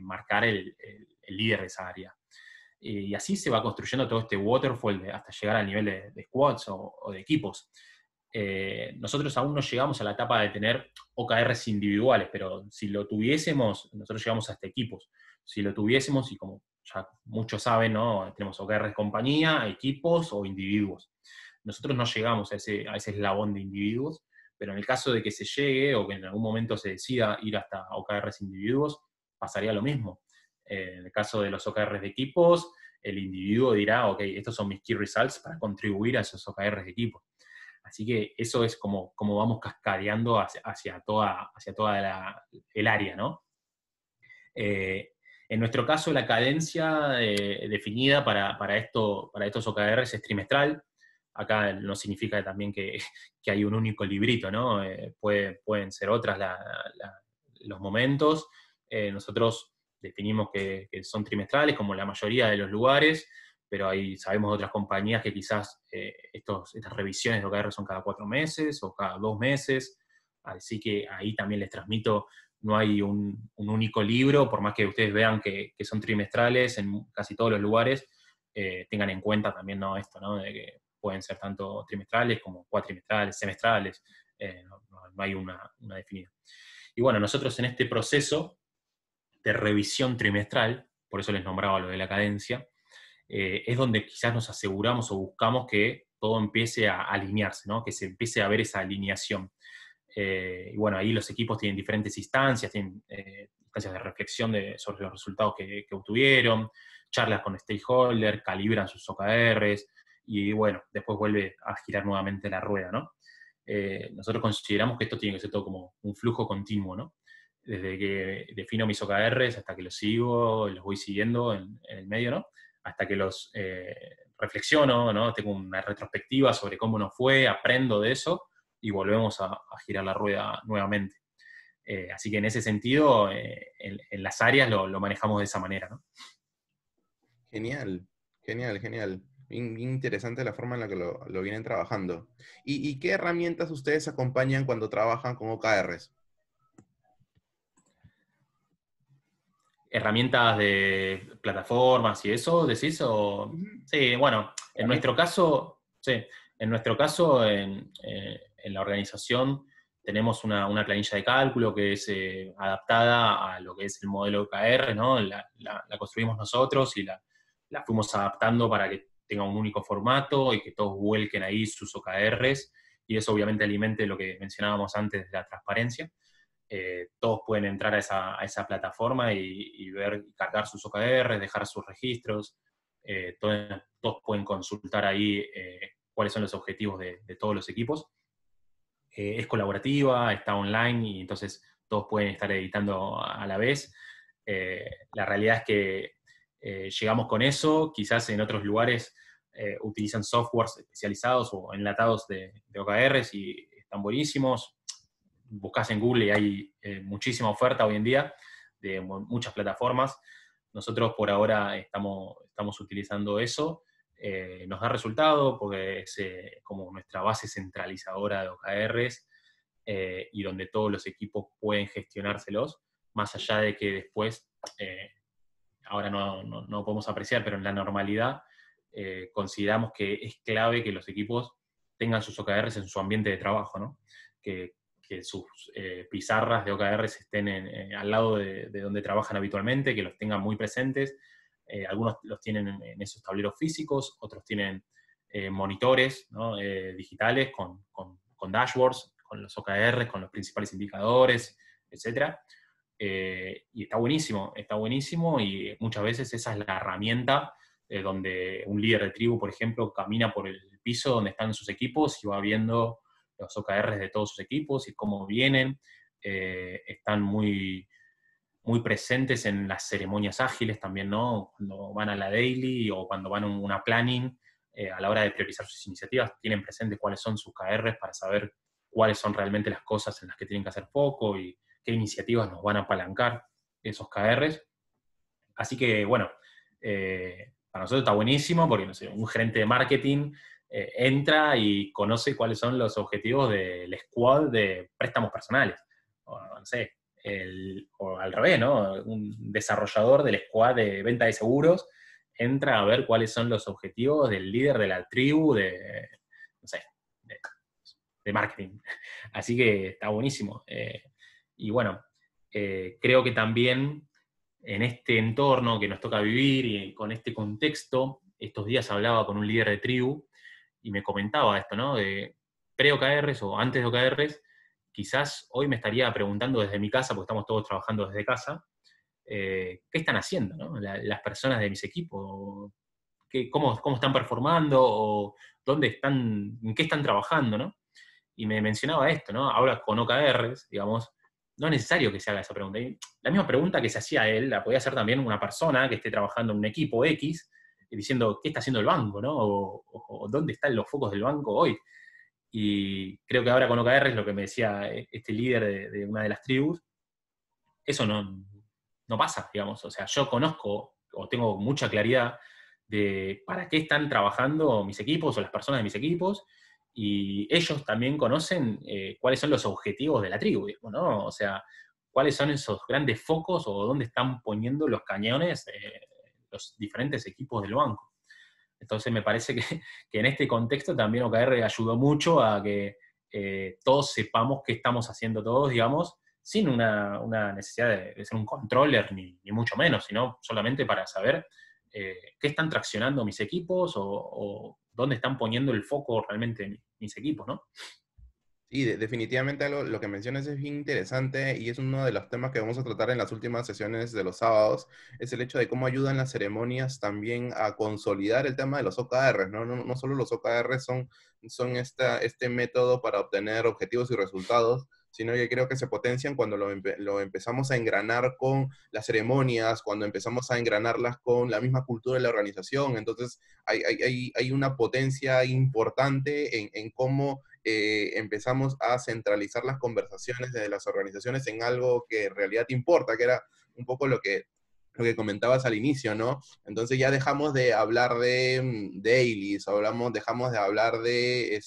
marcar el líder de esa área. Y así se va construyendo todo este waterfall hasta llegar al nivel de squads o de equipos. Nosotros aún no llegamos a la etapa de tener OKRs individuales, pero si lo tuviésemos, nosotros llegamos hasta equipos. Si lo tuviésemos, y como ya muchos saben, ¿no? Tenemos OKRs compañía, equipos o individuos. Nosotros no llegamos a ese eslabón de individuos, pero en el caso de que se llegue o que en algún momento se decida ir hasta OKRs individuos, pasaría lo mismo. En el caso de los OKRs de equipos, el individuo dirá, ok, estos son mis key results para contribuir a esos OKRs de equipo. Así que eso es como vamos cascadeando hacia toda el área, ¿no? En nuestro caso, la cadencia definida para estos OKRs es trimestral. Acá no significa también que hay un único librito, ¿no? Pueden ser otras los momentos. Nosotros definimos que son trimestrales, como la mayoría de los lugares, pero sabemos de otras compañías que quizás estas revisiones de OKR son cada 4 meses o cada 2 meses. Así que ahí también les transmito, no hay un único libro, por más que ustedes vean que son trimestrales en casi todos los lugares, tengan en cuenta también, ¿no? Esto, ¿no? De que pueden ser tanto trimestrales como cuatrimestrales, semestrales, no hay una definida. Y bueno, nosotros en este proceso de revisión trimestral, por eso les nombraba lo de la cadencia, es donde quizás nos aseguramos o buscamos que todo empiece a alinearse, ¿no? Que se empiece a ver esa alineación. Y bueno, ahí los equipos tienen diferentes instancias, tienen instancias de reflexión sobre los resultados que obtuvieron, charlas con stakeholders, calibran sus OKRs, y bueno, después vuelve a girar nuevamente la rueda, ¿no? Nosotros consideramos que esto tiene que ser todo como un flujo continuo, ¿no? Desde que defino mis OKRs hasta que los sigo, los voy siguiendo en el medio, ¿no? Hasta que los reflexiono, ¿no? Tengo una retrospectiva sobre cómo nos fue, aprendo de eso, y volvemos a girar la rueda nuevamente. Así que en ese sentido, en las áreas lo manejamos de esa manera, ¿no? Genial, genial, genial. Bien interesante la forma en la que lo vienen trabajando. ¿Y qué herramientas ustedes acompañan cuando trabajan con OKRs? ¿Herramientas de plataformas y eso, decís? O... Sí, bueno, en nuestro caso, sí, en la organización tenemos una planilla de cálculo que es adaptada a lo que es el modelo OKR, ¿no? La construimos nosotros y la fuimos adaptando para que tenga un único formato y que todos vuelquen ahí sus OKRs, y eso obviamente alimente lo que mencionábamos antes de la transparencia. Todos pueden entrar a esa plataforma y ver, cargar sus OKR, dejar sus registros. Todos pueden consultar ahí cuáles son los objetivos de todos los equipos. Es colaborativa, está online, y entonces todos pueden estar editando a la vez. La realidad es que llegamos con eso, quizás en otros lugares utilizan softwares especializados o enlatados de OKRs y están buenísimos. Buscás en Google y hay muchísima oferta hoy en día de muchas plataformas. Nosotros por ahora estamos utilizando eso. Nos da resultado porque es como nuestra base centralizadora de OKRs, y donde todos los equipos pueden gestionárselos, más allá de que después, ahora no podemos apreciar, pero en la normalidad consideramos que es clave que los equipos tengan sus OKRs en su ambiente de trabajo, ¿no? Que que sus pizarras de OKRs estén al lado de donde trabajan habitualmente, que los tengan muy presentes. Algunos los tienen en esos tableros físicos, otros tienen monitores, ¿no? Digitales con dashboards, con los OKRs, con los principales indicadores, etc. Y está buenísimo y muchas veces esa es la herramienta donde un líder de tribu, por ejemplo, camina por el piso donde están sus equipos y va viendo los OKRs de todos sus equipos y cómo vienen. Están muy, muy presentes en las ceremonias ágiles también, ¿no? Cuando van a la daily o cuando van a una planning, a la hora de priorizar sus iniciativas, tienen presente cuáles son sus KRs para saber cuáles son realmente las cosas en las que tienen que hacer foco y qué iniciativas nos van a apalancar esos KRs. Así que, bueno, para nosotros está buenísimo porque, no sé, un gerente de marketing entra y conoce cuáles son los objetivos del squad de préstamos personales. O, no sé, o al revés, ¿no? Un desarrollador del squad de venta de seguros entra a ver cuáles son los objetivos del líder de la tribu no sé, de marketing. Así que está buenísimo. Y bueno, creo que también en este entorno que nos toca vivir y con este contexto, estos días hablaba con un líder de tribu y me comentaba esto, ¿no? De pre-OKRs o antes de OKRs, quizás hoy me estaría preguntando desde mi casa, porque estamos todos trabajando desde casa, ¿qué están haciendo, ¿no? Las personas de mis equipos? ¿Cómo están performando? ¿O dónde están, en qué están trabajando, ¿no? Y me mencionaba esto, ¿no? Ahora con OKRs, digamos, no es necesario que se haga esa pregunta. Y la misma pregunta que se hacía él, la podía hacer también una persona que esté trabajando en un equipo X, diciendo, ¿qué está haciendo el banco, ¿no? O ¿dónde están los focos del banco hoy? Y creo que ahora con OKR es lo que me decía este líder de una de las tribus, eso no pasa, digamos. O sea, yo conozco o tengo mucha claridad de para qué están trabajando mis equipos o las personas de mis equipos, y ellos también conocen cuáles son los objetivos de la tribu, digamos, ¿no? O sea, cuáles son esos grandes focos o dónde están poniendo los cañones los diferentes equipos del banco. Entonces me parece que en este contexto también OKR ayudó mucho a que todos sepamos qué estamos haciendo todos, digamos, sin una necesidad de ser un controller, ni mucho menos, sino solamente para saber qué están traccionando mis equipos o dónde están poniendo el foco realmente mis equipos, ¿no? Sí, definitivamente lo que mencionas es bien interesante y es uno de los temas que vamos a tratar en las últimas sesiones de los sábados, es el hecho de cómo ayudan las ceremonias también a consolidar el tema de los OKRs, ¿no? No solo los OKRs son este método para obtener objetivos y resultados, sino que creo que se potencian cuando lo empezamos a engranar con las ceremonias, cuando empezamos a engranarlas con la misma cultura de la organización. Entonces, hay una potencia importante en cómo empezamos a centralizar las conversaciones de las organizaciones en algo que en realidad importa, que era un poco lo que comentabas al inicio, ¿no? Entonces ya dejamos de hablar de dailies, dejamos de hablar de,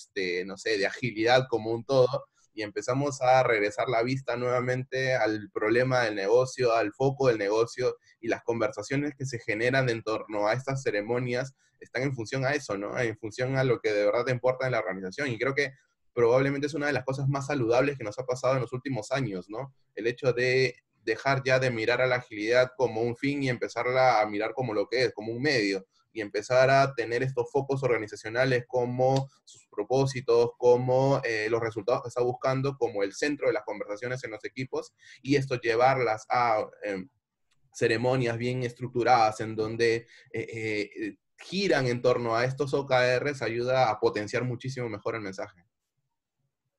no sé, de agilidad como un todo, y empezamos a regresar la vista nuevamente al problema del negocio, al foco del negocio, y las conversaciones que se generan en torno a estas ceremonias están en función a eso, ¿no? En función a lo que de verdad te importa en la organización. Y creo que probablemente es una de las cosas más saludables que nos ha pasado en los últimos años, ¿no? El hecho de dejar ya de mirar a la agilidad como un fin y empezarla a mirar como lo que es, como un medio, y empezar a tener estos focos organizacionales como sus propósitos, como los resultados que está buscando, como el centro de las conversaciones en los equipos, y esto llevarlas a ceremonias bien estructuradas en donde giran en torno a estos OKRs, ayuda a potenciar muchísimo mejor el mensaje.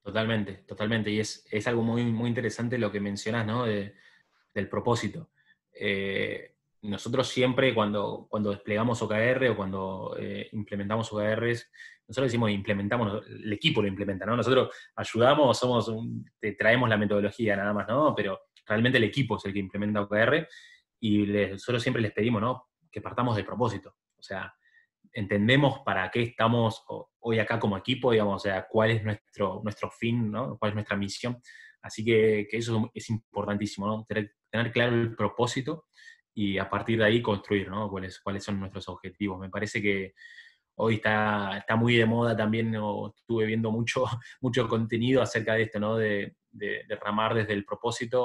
Totalmente, totalmente. Y es algo muy, muy interesante lo que mencionas, ¿no? Del propósito. Nosotros siempre cuando desplegamos OKR o cuando implementamos OKRs, nosotros decimos implementamos, el equipo lo implementa, ¿no? Nosotros ayudamos, te traemos la metodología nada más, ¿no? Pero realmente el equipo es el que implementa OKR y nosotros siempre les pedimos, ¿no? Que partamos del propósito. O sea, entendemos para qué estamos hoy acá como equipo, digamos, o sea, cuál es nuestro fin, ¿no? Cuál es nuestra misión. Así que eso es importantísimo, ¿no? Tener claro el propósito y a partir de ahí construir, ¿no? Cuáles son nuestros objetivos. Me parece que hoy está muy de moda también, o estuve viendo mucho, mucho contenido acerca de esto, ¿no? De ramar desde el propósito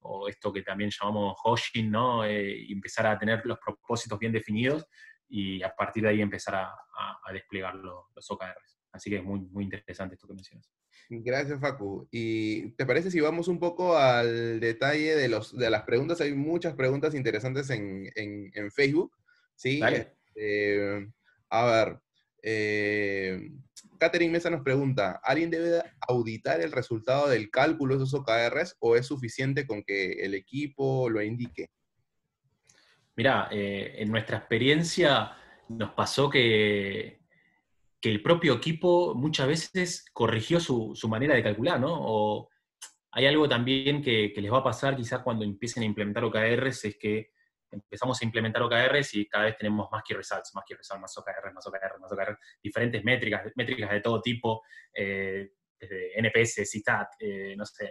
o esto que también llamamos Hoshin, ¿no? Y empezar a tener los propósitos bien definidos y a partir de ahí empezar a desplegar los OKRs. Así que es muy, muy interesante esto que mencionas. Gracias, Facu. ¿Y te parece si vamos un poco al detalle de las preguntas? Hay muchas preguntas interesantes en Facebook, ¿sí? Dale. A ver, Catherine Mesa nos pregunta, ¿alguien debe auditar el resultado del cálculo de esos OKRs o es suficiente con que el equipo lo indique? Mirá, en nuestra experiencia nos pasó que el propio equipo muchas veces corrigió su manera de calcular, ¿no? O hay algo también que les va a pasar quizás cuando empiecen a implementar OKRs, es que empezamos a implementar OKRs y cada vez tenemos más key results, más OKRs, más OKRs, más OKRs, diferentes métricas de todo tipo, desde NPS, CSAT, no sé,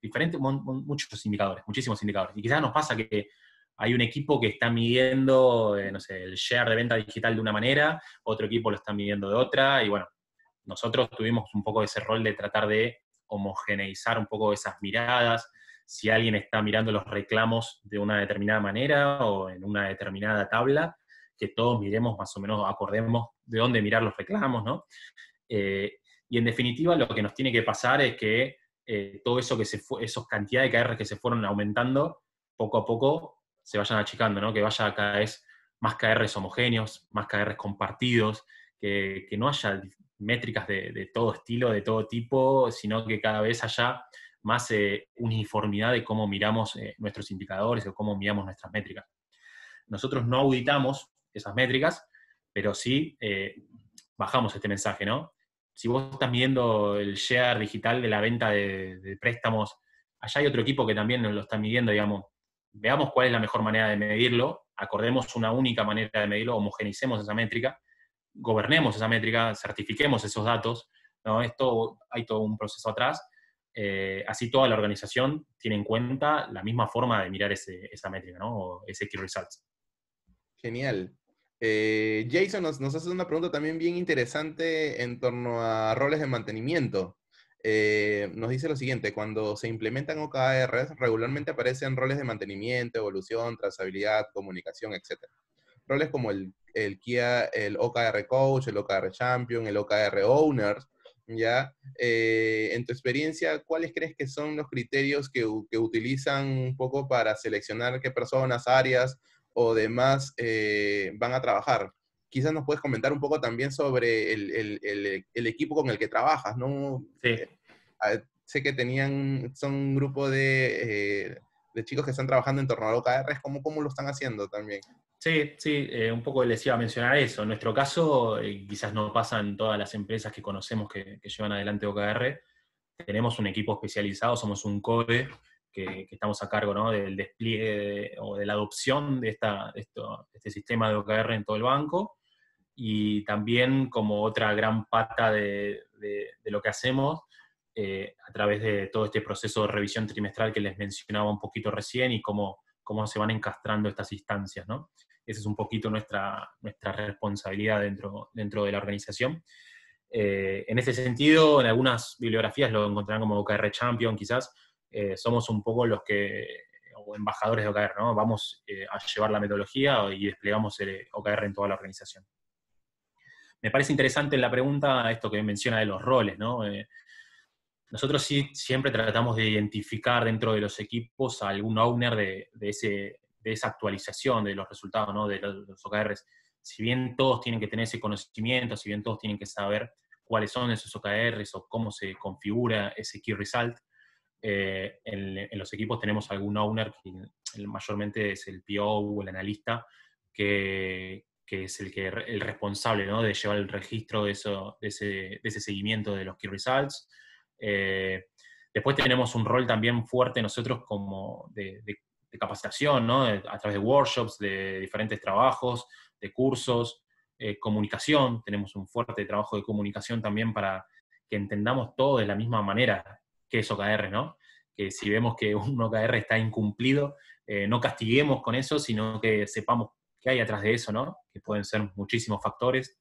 diferentes, muchos indicadores, muchísimos indicadores. Y quizás nos pasa que hay un equipo que está midiendo, no sé, el share de venta digital de una manera, otro equipo lo está midiendo de otra, y bueno, nosotros tuvimos un poco ese rol de tratar de homogeneizar un poco esas miradas, si alguien está mirando los reclamos de una determinada manera o en una determinada tabla, que todos miremos más o menos, acordemos de dónde mirar los reclamos, ¿no? Y en definitiva lo que nos tiene que pasar es que todo eso que esos cantidades de KR que se fueron aumentando, poco a poco se vayan achicando, ¿no? Que vaya cada vez más KRs homogéneos, más KRs compartidos, que no haya métricas de todo estilo, de todo tipo, sino que cada vez haya más uniformidad de cómo miramos nuestros indicadores o cómo miramos nuestras métricas. Nosotros no auditamos esas métricas, pero sí bajamos este mensaje, ¿no? Si vos estás midiendo el share digital de la venta de préstamos, allá hay otro equipo que también lo está midiendo, digamos, veamos cuál es la mejor manera de medirlo, acordemos una única manera de medirlo, homogeneicemos esa métrica, gobernemos esa métrica, certifiquemos esos datos, ¿no? Hay todo un proceso atrás, así toda la organización tiene en cuenta la misma forma de mirar esa métrica, ¿no? O ese key results. Genial. Jason nos hace una pregunta también bien interesante en torno a roles de mantenimiento. Nos dice lo siguiente, cuando se implementan OKRs, regularmente aparecen roles de mantenimiento, evolución, trazabilidad, comunicación, etc. Roles como el OKR Coach, el OKR Champion, el OKR Owner, ¿ya? En tu experiencia, ¿cuáles crees que son los criterios que utilizan un poco para seleccionar qué personas, áreas o demás van a trabajar? Quizás nos puedes comentar un poco también sobre el equipo con el que trabajas, ¿no? Sí. Sé que son un grupo de chicos que están trabajando en torno a OKRs, ¿cómo lo están haciendo también? Sí, sí, un poco les iba a mencionar eso. En nuestro caso, quizás no pasa en todas las empresas que conocemos que llevan adelante OKR. Tenemos un equipo especializado, somos un COE que estamos a cargo, ¿no? Del despliegue o de la adopción de este sistema de OKR en todo el banco. Y también como otra gran pata de lo que hacemos, a través de todo este proceso de revisión trimestral que les mencionaba un poquito recién y cómo se van encastrando estas instancias, ¿no? Esa es un poquito nuestra responsabilidad dentro de la organización. En ese sentido, en algunas bibliografías lo encontrarán como OKR Champion, quizás. Somos un poco los o embajadores de OKR, ¿no? Vamos a llevar la metodología y desplegamos el OKR en toda la organización. Me parece interesante en la pregunta esto que menciona de los roles, ¿no? Nosotros sí siempre tratamos de identificar dentro de los equipos a algún owner de esa actualización de los resultados, ¿no? De los OKRs. Si bien todos tienen que tener ese conocimiento, si bien todos tienen que saber cuáles son esos OKRs o cómo se configura ese key result, en los equipos tenemos algún owner, que mayormente es el PO o el analista, que es el responsable, ¿no? De llevar el registro de ese seguimiento de los key results. Después tenemos un rol también fuerte nosotros como de capacitación, ¿no? A través de workshops, de diferentes trabajos, de cursos, comunicación. Tenemos un fuerte trabajo de comunicación también para que entendamos todo de la misma manera que es OKR, ¿no? Que si vemos que un OKR está incumplido, no castiguemos con eso, sino que sepamos qué hay atrás de eso, ¿no? Que pueden ser muchísimos factores,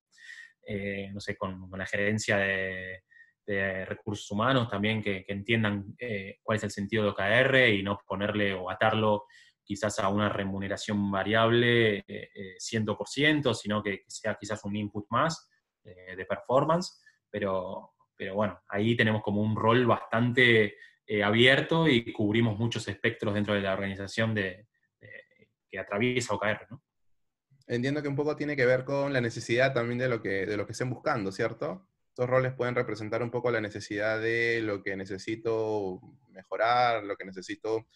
no sé, con la gerencia de recursos humanos también, que entiendan cuál es el sentido de OKR y no ponerle o atarlo quizás a una remuneración variable 100%, sino que sea quizás un input más de performance, pero bueno, ahí tenemos como un rol bastante abierto y cubrimos muchos espectros dentro de la organización que atraviesa OKR, ¿no? Entiendo que un poco tiene que ver con la necesidad también de lo que estén buscando, ¿cierto? Estos roles pueden representar un poco la necesidad de lo que necesito mejorar, lo que necesito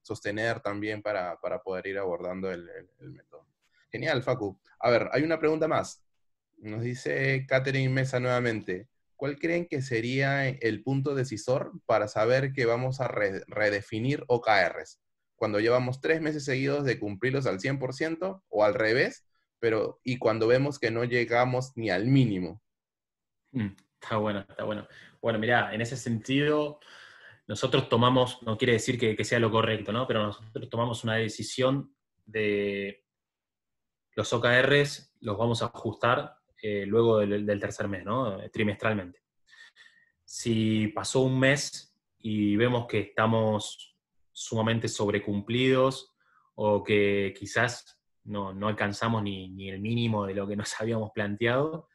sostener también para poder ir abordando el método. Genial, Facu. A ver, hay una pregunta más. Nos dice Catherine Mesa nuevamente. ¿Cuál creen que sería el punto decisor para saber que vamos a redefinir OKRs? Cuando llevamos 3 meses seguidos de cumplirlos al 100% o al revés, y cuando vemos que no llegamos ni al mínimo. Está bueno, está bueno. Bueno, mirá, en ese sentido, nosotros tomamos, no quiere decir que sea lo correcto, ¿no? Pero nosotros tomamos una decisión de los OKRs, los vamos a ajustar luego del tercer mes, ¿no? Trimestralmente. Si pasó un mes y vemos que estamos sumamente sobrecumplidos o que quizás no alcanzamos ni el mínimo de lo que nos habíamos planteado,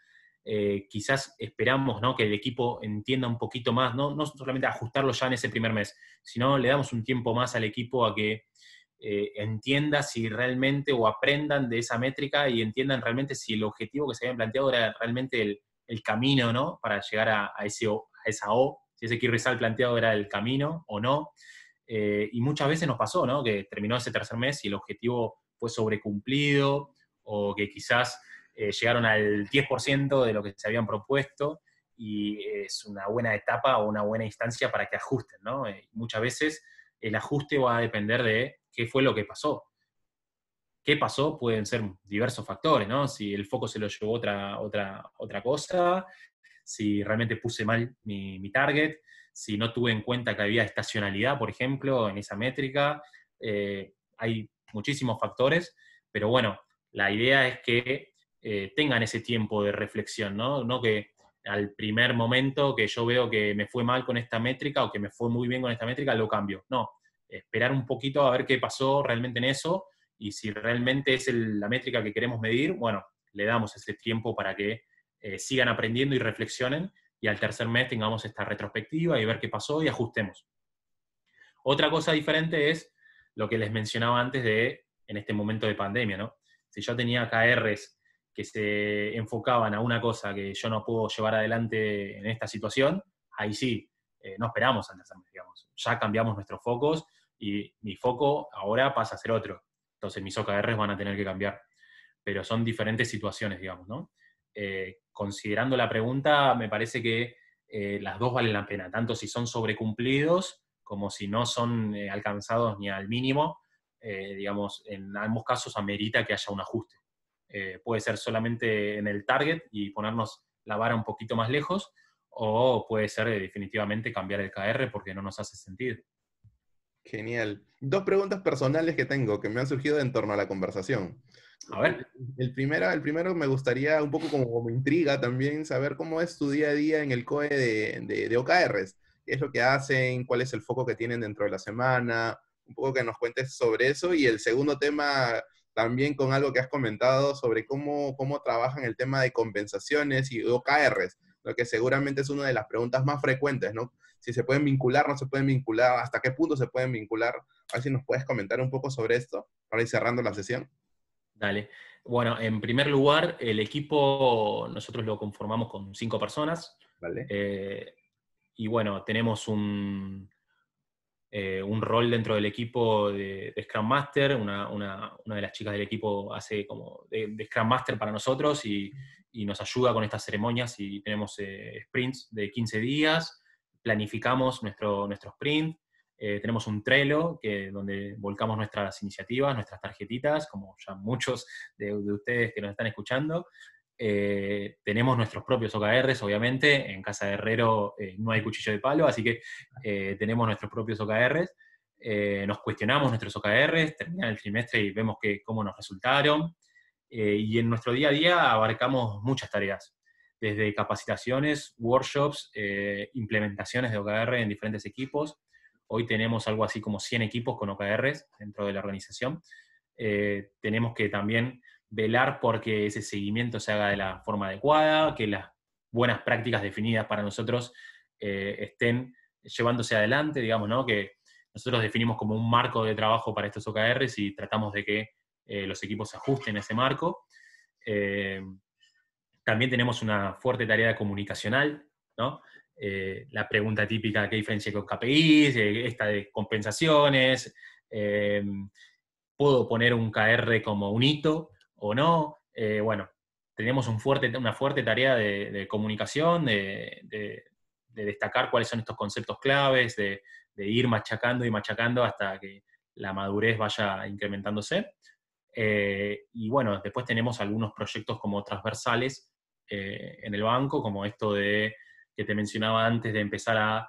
quizás esperamos, ¿no?, que el equipo entienda un poquito más, no solamente ajustarlo ya en ese primer mes, sino le damos un tiempo más al equipo a que entienda si realmente, o aprendan de esa métrica y entiendan realmente si el objetivo que se habían planteado era realmente el camino, ¿no?, para llegar a esa O, si ese key result planteado era el camino o no. Y muchas veces nos pasó, ¿no?, que terminó ese tercer mes y el objetivo fue sobrecumplido, o que quizás llegaron al 10% de lo que se habían propuesto, y es una buena etapa o una buena instancia para que ajusten, ¿no? Muchas veces el ajuste va a depender de qué fue lo que pasó. ¿Qué pasó? Pueden ser diversos factores, ¿no? Si el foco se lo llevó otra cosa, si realmente puse mal mi target, si no tuve en cuenta que había estacionalidad, por ejemplo, en esa métrica. Hay muchísimos factores, pero bueno, la idea es que tengan ese tiempo de reflexión, ¿no? No que al primer momento que yo veo que me fue mal con esta métrica o que me fue muy bien con esta métrica, lo cambio. No, esperar un poquito a ver qué pasó realmente en eso, y si realmente es la métrica que queremos medir, bueno, le damos ese tiempo para que sigan aprendiendo y reflexionen, y al tercer mes tengamos esta retrospectiva y ver qué pasó y ajustemos. Otra cosa diferente es lo que les mencionaba antes en este momento de pandemia, ¿no? Si yo tenía KRs que se enfocaban a una cosa que yo no puedo llevar adelante en esta situación, ahí sí, no esperamos al tercer mes, digamos. Ya cambiamos nuestros focos y mi foco ahora pasa a ser otro. Entonces mis OKRs van a tener que cambiar. Pero son diferentes situaciones, digamos, ¿no? Considerando la pregunta, me parece que las dos valen la pena, tanto si son sobrecumplidos como si no son alcanzados ni al mínimo. Digamos, en ambos casos amerita que haya un ajuste. Puede ser solamente en el target y ponernos la vara un poquito más lejos, o puede ser definitivamente cambiar el KR porque no nos hace sentido. Genial. 2 preguntas personales que tengo que me han surgido en torno a la conversación. A ver. El primero me gustaría un poco como intriga también saber cómo es tu día a día en el COE de OKRs. ¿Qué es lo que hacen? ¿Cuál es el foco que tienen dentro de la semana? Un poco que nos cuentes sobre eso. Y el segundo tema, también con algo que has comentado sobre cómo trabajan el tema de compensaciones y OKRs, lo que seguramente es una de las preguntas más frecuentes, ¿no? Si se pueden vincular, no se pueden vincular, hasta qué punto se pueden vincular. A ver si nos puedes comentar un poco sobre esto para ir cerrando la sesión. Dale. Bueno, en primer lugar, el equipo nosotros lo conformamos con 5 personas. Vale. Y bueno, tenemos un rol dentro del equipo de Scrum Master. Una de las chicas del equipo hace como de Scrum Master para nosotros y nos ayuda con estas ceremonias, y tenemos sprints de 15 días, planificamos nuestro sprint. Tenemos un Trello donde volcamos nuestras iniciativas, nuestras tarjetitas, como ya muchos de ustedes que nos están escuchando. Tenemos nuestros propios OKRs, obviamente. En casa de herrero no hay cuchillo de palo, así que tenemos nuestros propios OKRs. nos cuestionamos nuestros OKRs, termina el trimestre y vemos cómo nos resultaron. Y en nuestro día a día abarcamos muchas tareas, desde capacitaciones, workshops, implementaciones de OKR en diferentes equipos. Hoy tenemos algo así como 100 equipos con OKRs dentro de la organización. Tenemos que también velar porque ese seguimiento se haga de la forma adecuada, que las buenas prácticas definidas para nosotros estén llevándose adelante, digamos, ¿no? Que nosotros definimos como un marco de trabajo para estos OKRs y tratamos de que los equipos se ajusten a ese marco. También tenemos una fuerte tarea comunicacional, ¿no? La pregunta típica, ¿qué diferencia con KPIs? Esta de compensaciones. ¿Puedo poner un KR como un hito o no? Bueno, tenemos una fuerte tarea de comunicación, de destacar cuáles son estos conceptos claves, de ir machacando y machacando hasta que la madurez vaya incrementándose. Y bueno, después tenemos algunos proyectos como transversales en el banco, como esto de que te mencionaba antes, de empezar a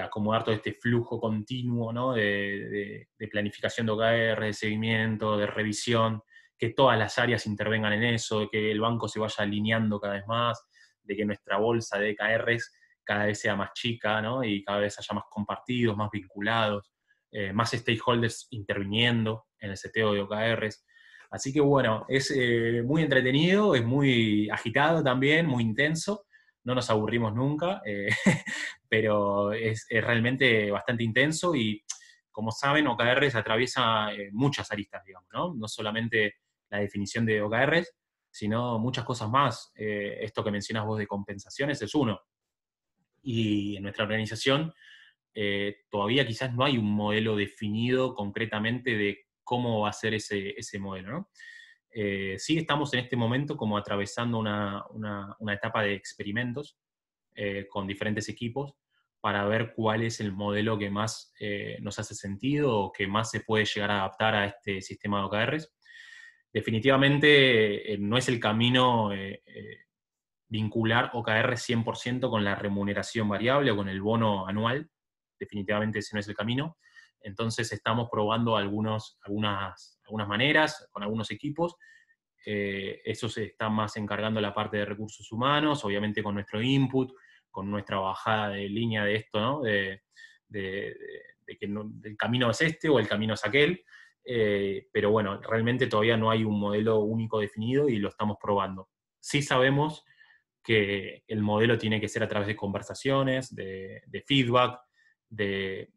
acomodar todo este flujo continuo, ¿no? de planificación de OKR, de seguimiento, de revisión, que todas las áreas intervengan en eso, de que el banco se vaya alineando cada vez más, de que nuestra bolsa de OKRs cada vez sea más chica, ¿no? Y cada vez haya más compartidos, más vinculados, más stakeholders interviniendo en el seteo de OKRs. Así que bueno, es muy entretenido, es muy agitado también, muy intenso, no nos aburrimos nunca, pero es realmente bastante intenso y como saben, OKRs atraviesa muchas aristas, digamos, ¿no? No solamente la definición de OKRs, sino muchas cosas más. Esto que mencionas vos de compensaciones es uno. Y en nuestra organización todavía quizás no hay un modelo definido concretamente de cómo va a ser ese modelo, ¿no? Sí estamos en este momento como atravesando una etapa de experimentos con diferentes equipos para ver cuál es el modelo que más nos hace sentido o que más se puede llegar a adaptar a este sistema de OKRs. Definitivamente no es el camino vincular OKR 100% con la remuneración variable o con el bono anual. Definitivamente ese no es el camino. Entonces estamos probando algunas maneras con algunos equipos. Eso se está más encargando la parte de recursos humanos, obviamente con nuestro input, con nuestra bajada de línea de esto, ¿no? De que el camino es este o el camino es aquel. Pero bueno, realmente todavía no hay un modelo único definido y lo estamos probando. Sí sabemos que el modelo tiene que ser a través de conversaciones, de feedback, de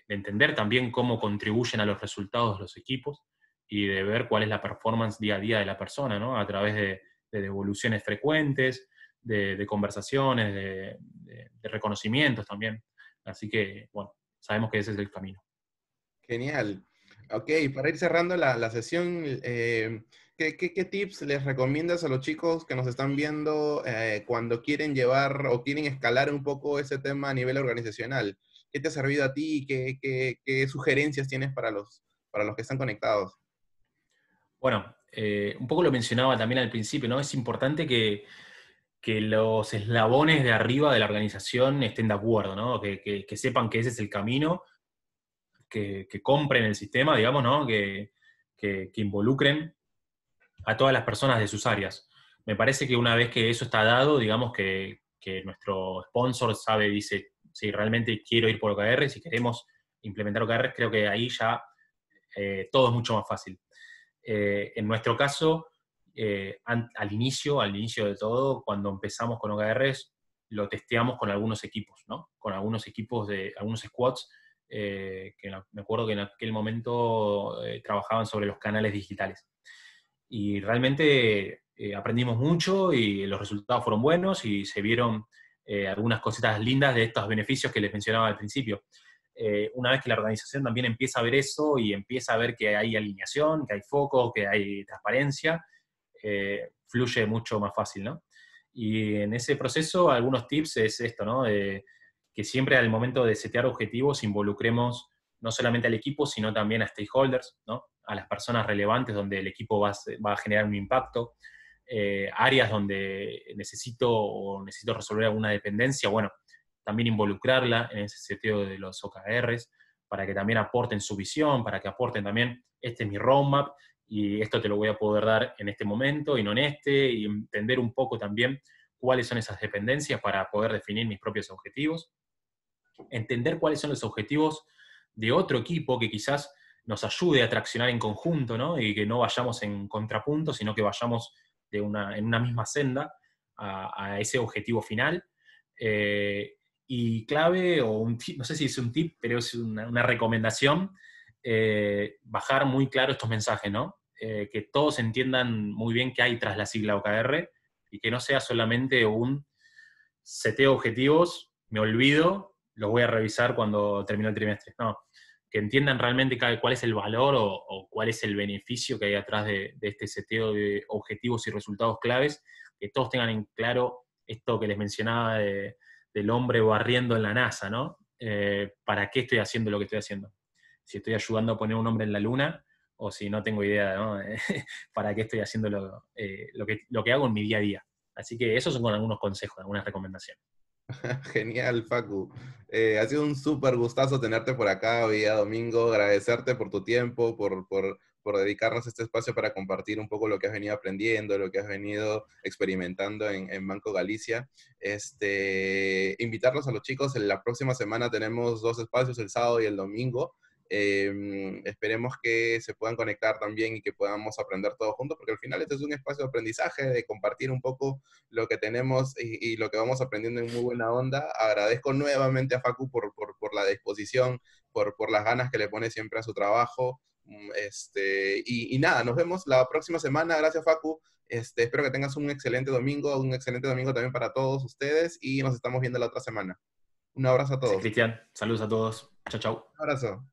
entender también cómo contribuyen a los resultados de los equipos y de ver cuál es la performance día a día de la persona, ¿no? A través de devoluciones frecuentes, de conversaciones, de reconocimientos también. Así que, bueno, sabemos que ese es el camino. Genial. Ok, para ir cerrando la sesión, ¿qué tips les recomiendas a los chicos que nos están viendo cuando quieren llevar o quieren escalar un poco ese tema a nivel organizacional? ¿Qué te ha servido a ti? ¿Qué sugerencias tienes para los que están conectados? Bueno, un poco lo mencionaba también al principio, ¿no? Es importante que los eslabones de arriba de la organización estén de acuerdo, ¿no? Que sepan que ese es el camino, que compren el sistema, digamos, ¿no? Que involucren a todas las personas de sus áreas. Me parece que una vez que eso está dado, digamos que nuestro sponsor sabe, dice, si realmente quiero ir por OKR, si queremos implementar OKR, creo que ahí ya todo es mucho más fácil. En nuestro caso, al inicio de todo, cuando empezamos con OKRs, lo testeamos con algunos equipos, ¿no? Con algunos equipos de algunos squads, me acuerdo que en aquel momento trabajaban sobre los canales digitales. Y realmente aprendimos mucho y los resultados fueron buenos y se vieron algunas cositas lindas de estos beneficios que les mencionaba al principio. Una vez que la organización también empieza a ver eso y empieza a ver que hay alineación, que hay foco, que hay transparencia, fluye mucho más fácil, ¿no? Y en ese proceso, algunos tips es esto, ¿no? Que siempre al momento de setear objetivos involucremos no solamente al equipo, sino también a stakeholders, ¿no? A las personas relevantes donde el equipo va a generar un impacto, áreas donde necesito resolver alguna dependencia, bueno, también involucrarla en ese seteo de los OKRs, para que también aporten su visión, para que aporten también, este es mi roadmap, y esto te lo voy a poder dar en este momento y no en este, y entender un poco también cuáles son esas dependencias para poder definir mis propios objetivos, entender cuáles son los objetivos de otro equipo que quizás nos ayude a traccionar en conjunto, ¿no? Y que no vayamos en contrapunto, sino que vayamos en una misma senda a ese objetivo final. Y clave, o un tip, no sé si es un tip, pero es una recomendación, bajar muy claro estos mensajes, ¿no? Que todos entiendan muy bien qué hay tras la sigla OKR y que no sea solamente un seteo objetivos, me olvido, los voy a revisar cuando termine el trimestre. No, que entiendan realmente cuál es el valor o cuál es el beneficio que hay atrás de este seteo de objetivos y resultados claves, que todos tengan en claro esto que les mencionaba del hombre barriendo en la NASA, ¿no? ¿Para qué estoy haciendo lo que estoy haciendo? Si estoy ayudando a poner un hombre en la luna, o si no tengo idea, ¿no? ¿Para qué estoy haciendo lo que hago en mi día a día? Así que esos son algunos consejos, algunas recomendaciones. Genial, Facu. Ha sido un súper gustazo tenerte por acá hoy día domingo, agradecerte por tu tiempo, por dedicarnos este espacio para compartir un poco lo que has venido aprendiendo, lo que has venido experimentando en Banco Galicia. Invitarlos a los chicos, en la próxima semana tenemos 2 espacios, el sábado y el domingo. Esperemos que se puedan conectar también y que podamos aprender todos juntos, porque al final este es un espacio de aprendizaje, de compartir un poco lo que tenemos y lo que vamos aprendiendo en muy buena onda. Agradezco nuevamente a Facu por la disposición, por las ganas que le pone siempre a su trabajo. Y nada, nos vemos la próxima semana. Gracias, Facu. Espero que tengas un excelente domingo también para todos ustedes y nos estamos viendo la otra semana. Un abrazo a Gracias, todos. Cristian. Saludos a todos. Chao, chao. Un abrazo.